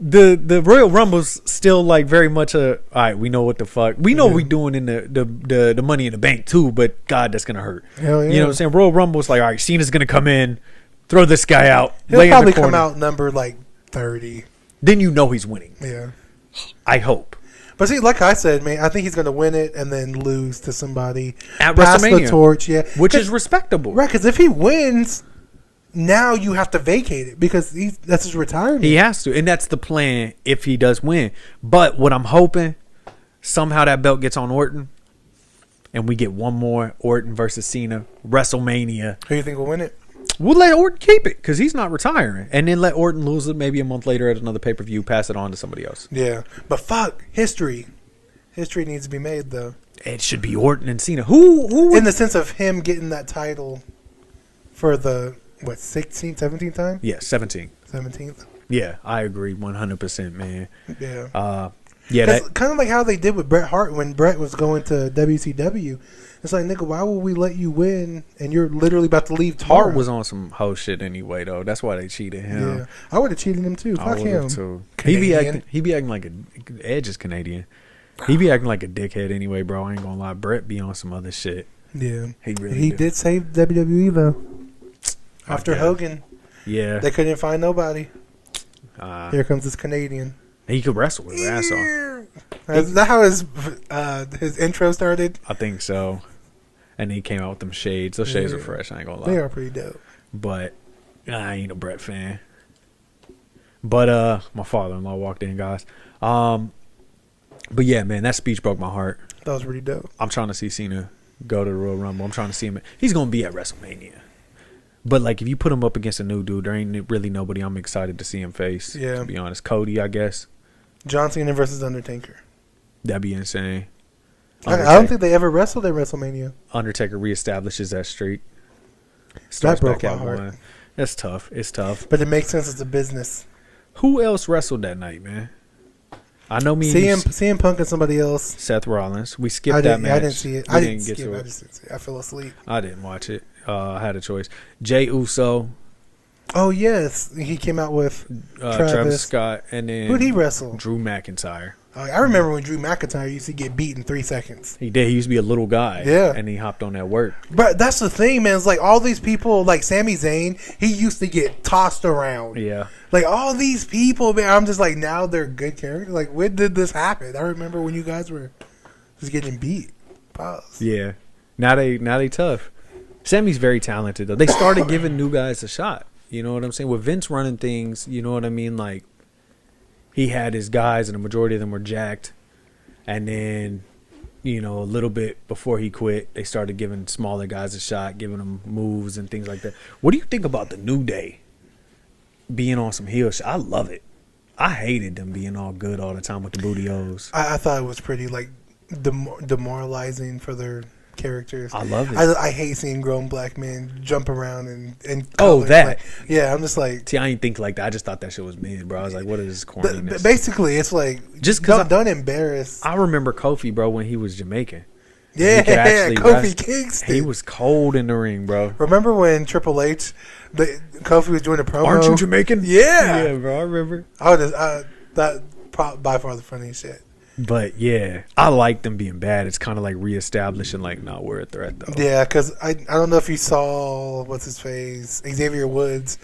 The Royal Rumble's still like very much all right, we know what the fuck. We know what we're doing in the Money in the Bank too, but God, that's gonna hurt. Hell yeah. You know what I'm saying? Royal Rumble's like, all right, Cena's gonna come in, throw this guy out. He'll probably come out number like 30. Then you know he's winning. Yeah. I hope. But see, like I said, man, I think he's gonna win it and then lose to somebody. At Pass WrestleMania. the torch, yeah. Which is respectable. Right, because if he wins, now you have to vacate it because that's his retirement. He has to, and that's the plan if he does win. But what I'm hoping, somehow that belt gets on Orton, and we get one more Orton versus Cena WrestleMania. Who do you think will win it? We'll let Orton keep it because he's not retiring, and then let Orton lose it maybe a month later at another pay-per-view, pass it on to somebody else. Yeah, but fuck history. History needs to be made though. It should be Orton and Cena. Who in the sense of him getting that title for the 16th, 17th time? Yeah, 17th. Yeah, I agree 100%, man. Yeah. Yeah, kind of like how they did with Bret Hart when Bret was going to WCW. It's like, nigga, why would we let you win and you're literally about to leave tomorrow? Hart was on some hoe shit anyway, though. That's why they cheated him. Yeah, I would have cheated him too. Fuck him. Too. He be acting like Edge is Canadian. He be acting like a dickhead anyway, bro. I ain't gonna lie. Brett be on some other shit. Yeah. He did save WWE, though. After Okay. Hogan. Yeah. They couldn't find nobody. Here comes this Canadian. He could wrestle with his ass off. Is that how his intro started? I think so. And he came out with them shades. Those shades are fresh. I ain't gonna lie. They are pretty dope. But I ain't a Brett fan. But my father-in-law walked in, guys. But yeah, man, that speech broke my heart. That was pretty dope. I'm trying to see Cena go to the Royal Rumble. I'm trying to see him. He's gonna be at WrestleMania. But like, if you put him up against a new dude, there ain't really nobody I'm excited to see him face. Yeah. To be honest, Cody, I guess. John Cena versus Undertaker. That'd be insane. I don't think they ever wrestled at WrestleMania. Undertaker reestablishes that streak. That broke my heart. One. That's tough. It's tough. But it makes sense. It's a business. Who else wrestled that night, man? I know me. CM Punk and somebody else. Seth Rollins. We skipped that match. I didn't see it. I didn't skip it. I fell asleep. I didn't watch it. I had a choice. Jay Uso. Oh yes, he came out with Travis Scott, and then who'd he wrestle? Drew McIntyre. I remember when Drew McIntyre used to get beat in 3 seconds. He did. He used to be a little guy. Yeah, and he hopped on that work. But that's the thing, man. It's like all these people, like Sami Zayn, he used to get tossed around. Yeah. Like all these people, man. I'm just like, now they're good characters. Like, when did this happen? I remember when you guys were just getting beat. Pause. Yeah. Now they tough. Sammy's very talented though. They started giving new guys a shot. You know what I'm saying? With Vince running things, you know what I mean? Like, he had his guys, and the majority of them were jacked. And then, you know, a little bit before he quit, they started giving smaller guys a shot, giving them moves and things like that. What do you think about the New Day being on some heel shit? I love it. I hated them being all good all the time with the booty O's. I thought it was pretty, like, demoralizing for their characters. I love it. I hate seeing grown black men jump around and oh, that. Like, yeah, I'm just like, see, I ain't think like that. I just thought that shit was mid, bro. I was like, what is this corniness? Basically, it's like, just because don't embarrass. I remember Kofi, bro, when he was Jamaican. Yeah, Kofi Kingston. He was cold in the ring, bro. Remember when Triple H, Kofi was doing a promo? Aren't you Jamaican? Yeah, bro. I remember. That by far the funniest shit. But yeah, I like them being bad. It's kind of like reestablishing, like, not we're a threat though. Yeah, because I don't know if you saw what's his face, Xavier Woods.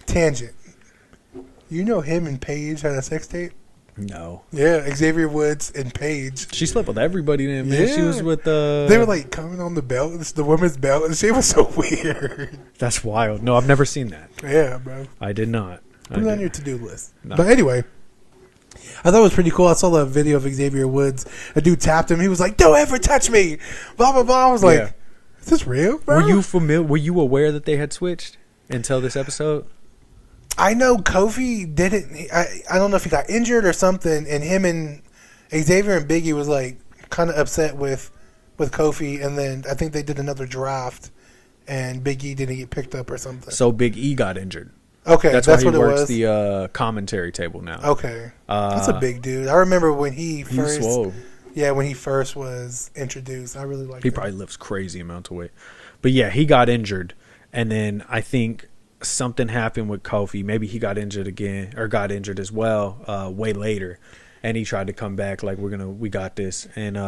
Tangent. You know him and Paige had a sex tape? No. Yeah, Xavier Woods and Paige. She slept with everybody then, man. Yeah. She was with They were like coming on the belt, the women's belt, and she was so weird. That's wild. No, I've never seen that. Yeah, bro. I did not. Put it on your to-do list. No. But anyway, I thought it was pretty cool. I saw the video of Xavier Woods. A dude tapped him. He was like, "Don't ever touch me." Blah blah blah. I was like, "Is this real, bro?" Were you aware that they had switched until this episode? I know Kofi didn't. I don't know if he got injured or something, and him and Xavier and Biggie was like kind of upset with Kofi, and then I think they did another draft, and Big E didn't get picked up or something. So Big E got injured. Okay, that's what why he it works was. the commentary table now. Okay, that's a big dude. I remember when he first. Swole. Yeah, when he first was introduced, I really liked him. He probably lifts crazy amounts of weight, but yeah, he got injured, and then I think something happened with Kofi. Maybe he got injured again, or got injured as well, way later, and he tried to come back like we got this, and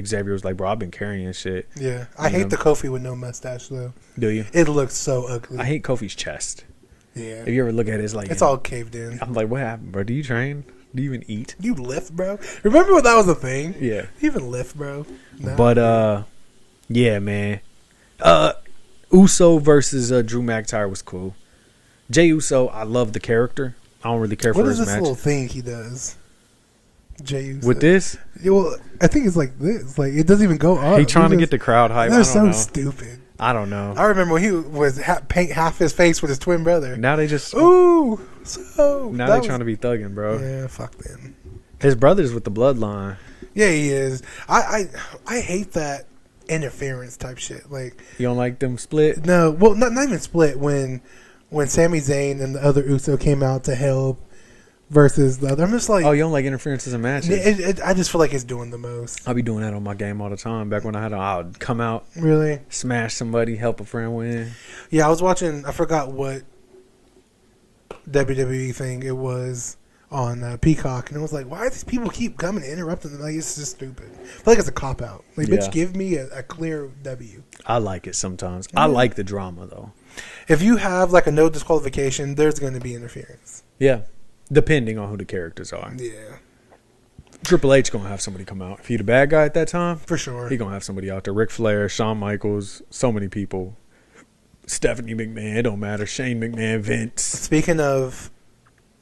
Xavier was like, "Bro, I've been carrying shit." Yeah, I hate the Kofi with no mustache though. Do you? It looks so ugly. I hate Kofi's chest. Yeah. If you ever look at it, it's like it's all caved in. I'm like, what happened, bro? Do you train? Do you even eat? Do you lift, bro? Remember when that was a thing? Yeah. Do you even lift, bro? No. But yeah, man. Uso versus Drew McIntyre was cool. Jey Uso, I love the character. I don't really care for his match. What is this little thing he does? Jey Uso. With this? Yeah, well, I think it's like this. Like, it doesn't even go up. He trying to get the crowd hype. They're so stupid. I don't know. I remember when he was paint half his face with his twin brother. Now they just ooh. So now they trying to be thugging, bro. Yeah, fuck them. His brother's with the bloodline. Yeah, he is. I hate that interference type shit. Like, you don't like them split? No, well, not even split. When Sami Zayn and the other Uso came out to help versus the other, I'm just like, oh, you don't like interferences in matches? I just feel like it's doing the most. I'll be doing that on my game all the time. Back when I would come out, really smash somebody, help a friend win. Yeah, I was watching. I forgot what WWE thing it was. on Peacock, and it was like, why do these people keep coming and interrupting them? Like, it's just stupid. I feel like it's a cop out. Like, bitch, give me a clear W. I like it sometimes. I like the drama though. If you have like a no disqualification, there's going to be interference. Yeah, depending on who the characters are. Yeah, Triple H gonna have somebody come out. If he the bad guy at that time, for sure, he gonna have somebody out there. Ric Flair, Shawn Michaels, so many people. Stephanie McMahon, it don't matter. Shane McMahon, Vince. Speaking of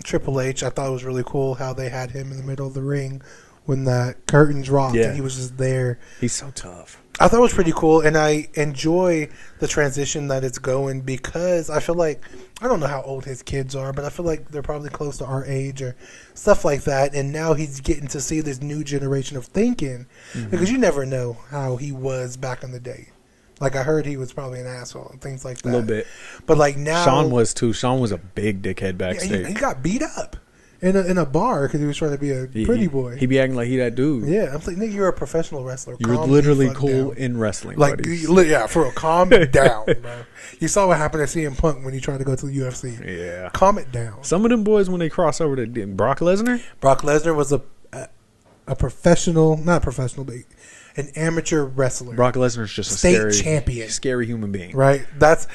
Triple H, I thought it was really cool how they had him in the middle of the ring when the curtain dropped and he was just there. He's so tough. I thought it was pretty cool, and I enjoy the transition that it's going because I feel like, I don't know how old his kids are, but I feel like they're probably close to our age or stuff like that, and now he's getting to see this new generation of thinking because you never know how he was back in the day. Like, I heard he was probably an asshole and things like that. A little bit. But, like, now... Shawn was, too. Shawn was a big dickhead backstage. Yeah, he got beat up in a bar because he was trying to be a pretty boy. He be acting like he that dude. Yeah, I'm like, nigga, you're a professional wrestler. You're literally cool in wrestling, like, buddies. Yeah, for real. Calm down, bro. You saw what happened to CM Punk when he tried to go to the UFC. Yeah. Calm it down. Some of them boys, when they cross over to Brock Lesnar. Brock Lesnar was a professional, not professional, but an amateur wrestler. Brock Lesnar's just a state champion, scary human being. Right? That's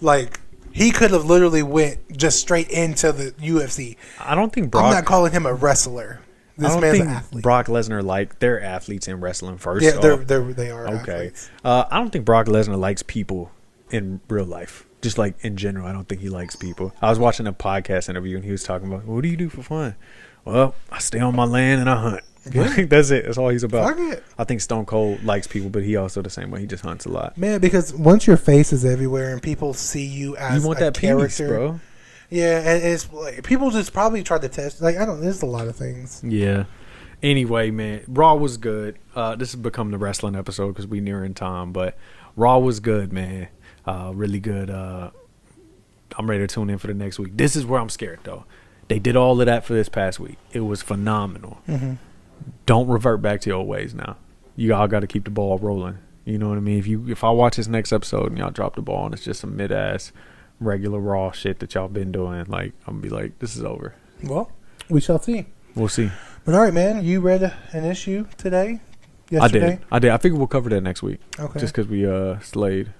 like, he could have literally went just straight into the UFC. I don't think Brock... I'm not calling him a wrestler. This man's an athlete. Brock Lesnar, they're athletes in wrestling first. Yeah, they are okay. Athletes. I don't think Brock Lesnar likes people in real life. Just like in general, I don't think he likes people. I was watching a podcast interview and he was talking about, what do you do for fun? Well, I stay on my land and I hunt. Yeah. That's it. That's all he's about. Fuck it. I think Stone Cold likes people, but he also the same way. He just hunts a lot. Man, because once your face is everywhere and people see you as you want a that character, peace, bro. Yeah, and it's like people just probably try to test. Like, I don't. There's a lot of things. Yeah. Anyway, man, Raw was good. This has become the wrestling episode because we nearing time, but Raw was good, man. Really good. I'm ready to tune in for the next week. This is where I'm scared though. They did all of that for this past week. It was phenomenal. Mm-hmm. Don't revert back to your old ways now. You all got to keep the ball rolling. You know what I mean? If I watch this next episode and y'all drop the ball and it's just some mid-ass regular Raw shit that y'all been doing, like, I'm going to be like, this is over. Well, we shall see. We'll see. But all right, man, you read an issue today? Yesterday? I did. I figure we'll cover that next week. Okay. Just because we slayed.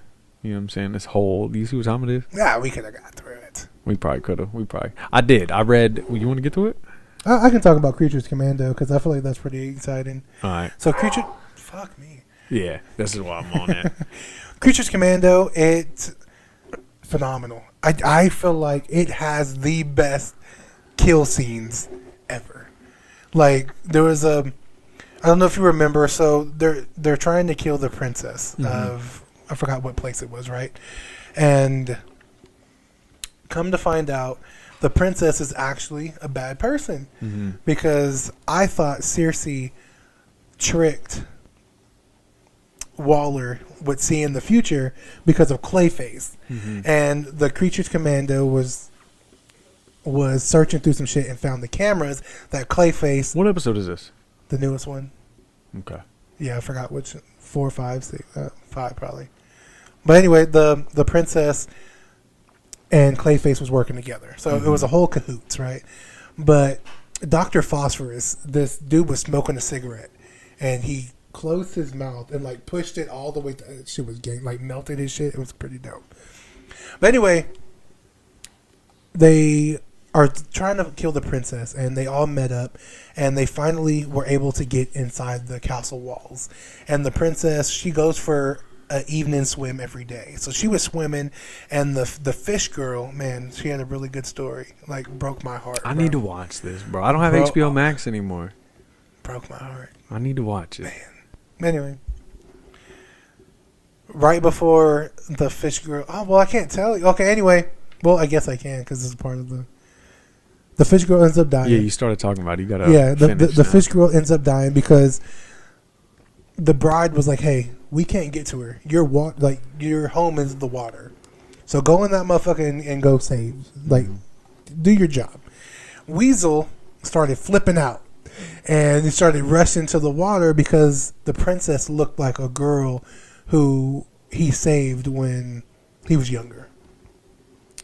You know what I'm saying? This whole, do you see what time it is? Yeah, we could have got through it. We probably could have. I did. I read, you want to get to it? I can talk about Creatures Commando because I feel like that's pretty exciting. All right. So fuck me. Yeah, this is why I'm on it. Creatures Commando, it's phenomenal. I feel like it has the best kill scenes ever. Like, there was I don't know if you remember, so they're trying to kill the princess of, I forgot what place it was, right? And come to find out, the princess is actually a bad person because I thought Cersei tricked Waller would see in the future because of Clayface, and the Creatures Commando was searching through some shit and found the cameras that Clayface. What episode is this? The newest one. Okay. Yeah, I forgot which 4, 5, 6, 5 probably. But anyway, the princess and Clayface was working together. So it was a whole cahoots, right? But Dr. Phosphorus, this dude was smoking a cigarette, and he closed his mouth and, like, pushed it all the way to, shit was getting, like, melted his shit. It was pretty dope. But anyway, they are trying to kill the princess, and they all met up, and they finally were able to get inside the castle walls. And the princess, she goes for an evening swim every day. So she was swimming, and the fish girl, man, she had a really good story. Like, broke my heart. I need to watch this, bro. I don't have HBO Max anymore. Broke my heart. I need to watch it. Man. Anyway. Right before the fish girl... Oh, well, I can't tell you. Okay, anyway. Well, I guess I can because it's part of the fish girl ends up dying. Yeah, you started talking about it. You got to the fish girl ends up dying because the bride was like, hey, we can't get to her. Your home is the water. So go in that motherfucker and go save. Like, do your job. Weasel started flipping out. And he started rushing to the water because the princess looked like a girl who he saved when he was younger.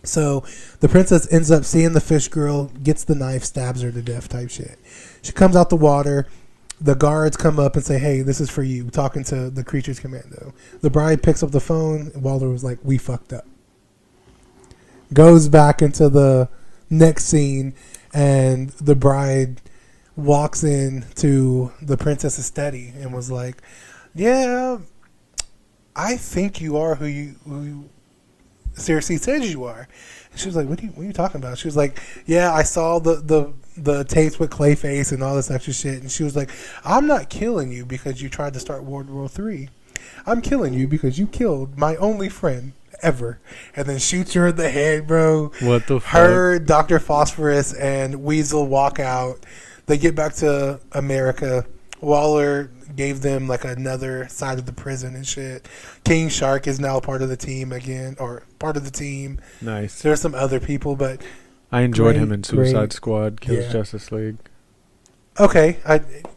So the princess ends up seeing the fish girl, gets the knife, stabs her to death type shit. She comes out the water. The guards come up and say, hey, this is for you, talking to the creature's commando. The bride picks up the phone. And Waller was like, we fucked up. Goes back into the next scene, and the bride walks in to the princess's study and was like, yeah, I think you are who you seriously says you are. And she was like, what are you talking about? She was like, yeah, I saw the tapes with Clayface and all this extra shit. And she was like, I'm not killing you because you tried to start World War III. I'm killing you because you killed my only friend ever. And then shoots her in the head, bro. What the fuck? Her, Dr. Phosphorus, and Weasel walk out. They get back to America. Waller gave them like another side of the prison and shit. King Shark is now part of the team again, or part of the team. Nice. There's some other people, but I enjoyed him in Suicide Squad, Kills Yeah. Justice League. okay.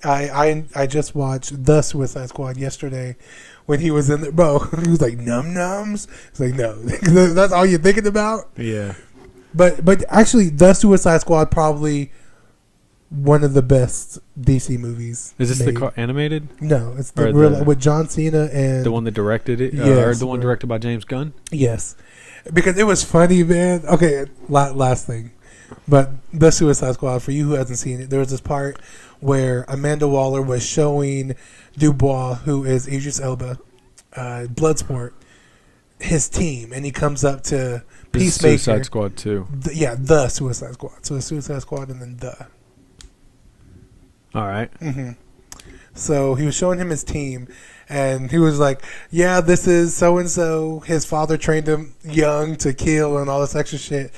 I just watched The Suicide Squad yesterday when he was in the bro. He was like num nums. It's like no, that's all you're thinking about. Yeah. But actually, The Suicide Squad probably one of the best DC movies. Is this made. the animated? No, it's Or the real the- with John Cena and The one that directed it? Or Yes, the one bro. directed by James Gunn? Yes, because it was funny, man. Okay, last thing, but The Suicide Squad. For you who hasn't seen it, there was this part where Amanda Waller was showing Dubois, who is Idris Elba, Bloodsport, his team, and he comes up to This is Peacemaker. Suicide Squad 2. The Suicide Squad. So the Suicide Squad and then the. All right. Mm-hmm. So he was showing him his team, and he was like, yeah, this is so-and-so. His father trained him young to kill and all this extra shit.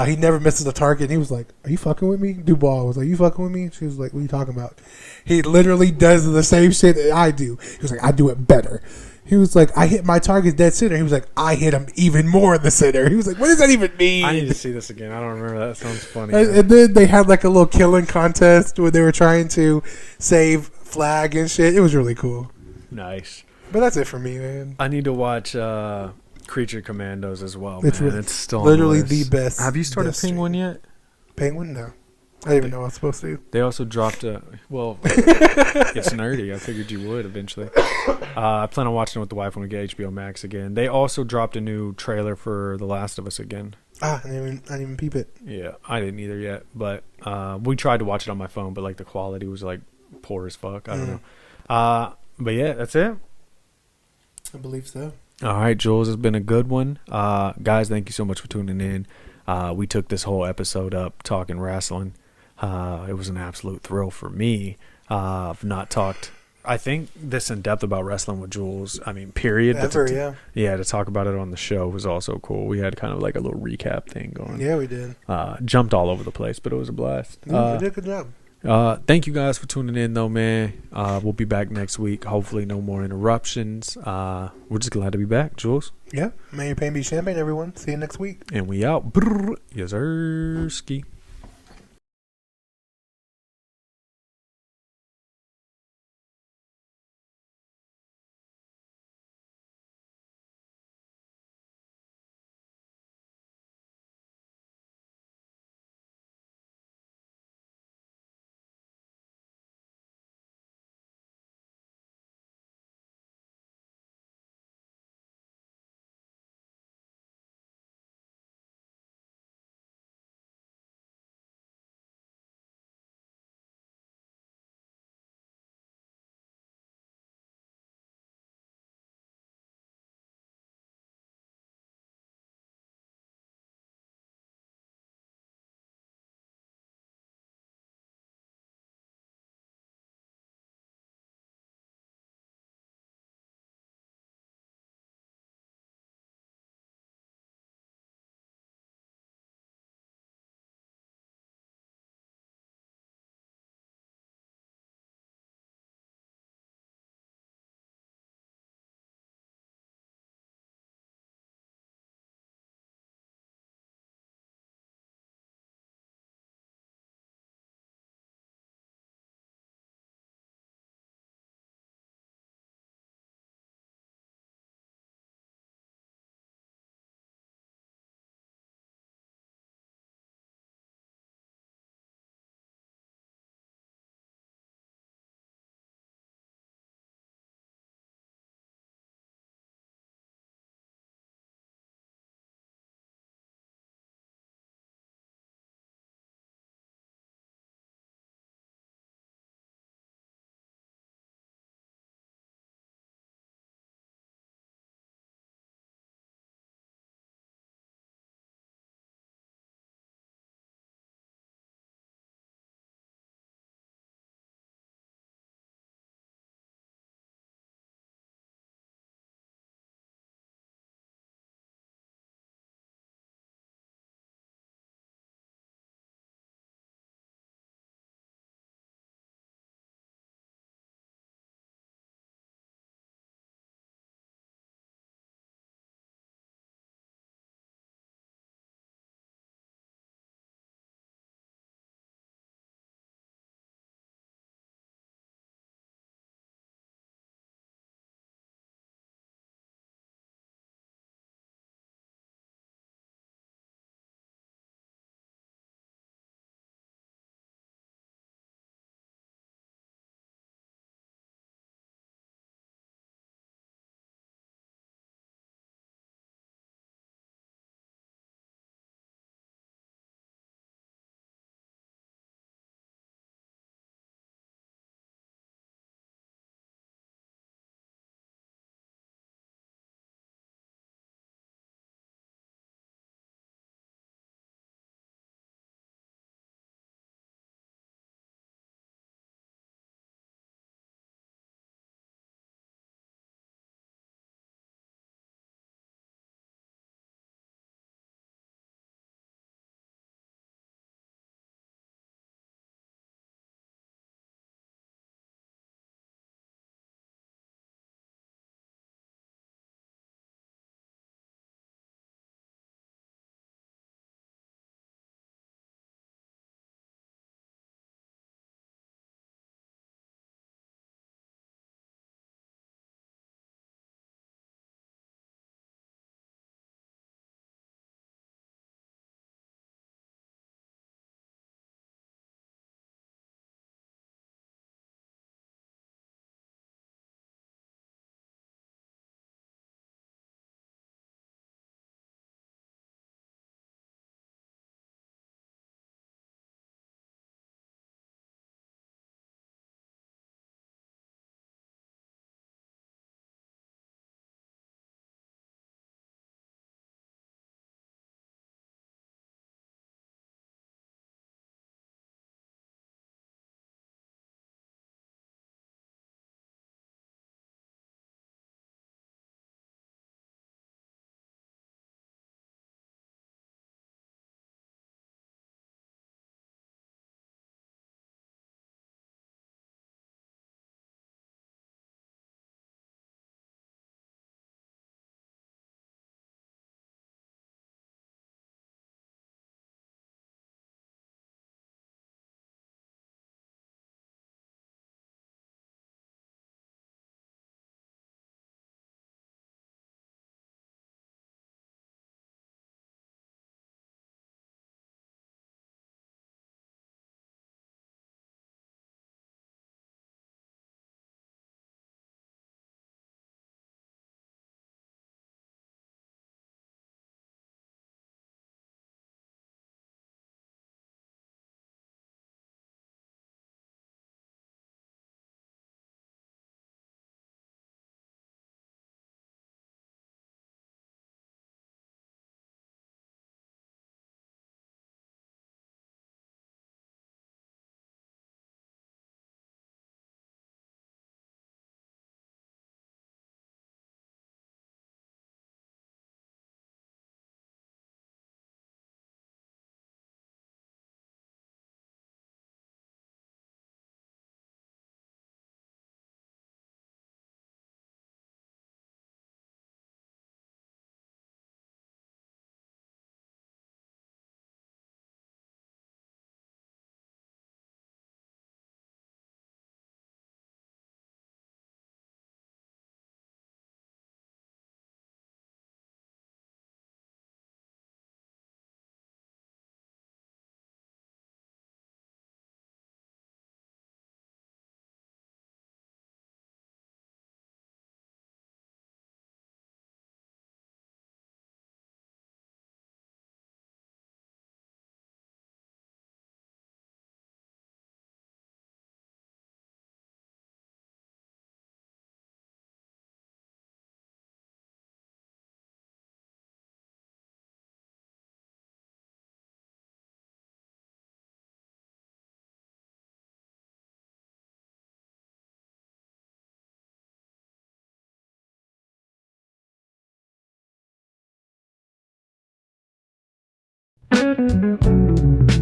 He never misses a target. And he was like, are you fucking with me? Dubois was like, you fucking with me? She was like, what are you talking about? He literally does the same shit that I do. He was like, I do it better. He was like, I hit my target dead center. He was like, I hit him even more in the center. He was like, what does that even mean? I need to see this again. I don't remember. That sounds funny. And then they had like a little killing contest where they were trying to save Flag and shit. It was really cool. Nice. But that's it for me, man. I need to watch Creature Commandos as well, It's man. re- It's still on Literally the list. the best. Have you started best Penguin stream. yet? Penguin? No. I didn't even know I was supposed to. They also dropped a... Well, it's nerdy. I figured you would eventually. I plan on watching it with the wife when we get HBO Max again. They also dropped a new trailer for The Last of Us again. I didn't even peep it. Yeah, I didn't either yet. But we tried to watch it on my phone, but like the quality was like poor as fuck. I don't know. But yeah, that's it. I believe so. All right, Jules, it's been a good one. Guys, thank you so much for tuning in. We took this whole episode up talking wrestling. It was an absolute thrill for me. I've not talked, I think, this in depth about wrestling with Jules. I mean, period. But Ever, to, yeah. Yeah, to talk about it on the show was also cool. We had kind of like a little recap thing going. Yeah, we did. Jumped all over the place, but it was a blast. Yeah, we did a good job. Thank you guys for tuning in, though, man. We'll be back next week. Hopefully, no more interruptions. We're just glad to be back, Jules. Yeah. May your pain be champagne, everyone. See you next week. And we out. Brrr. Yes, sir. Ski. Bye.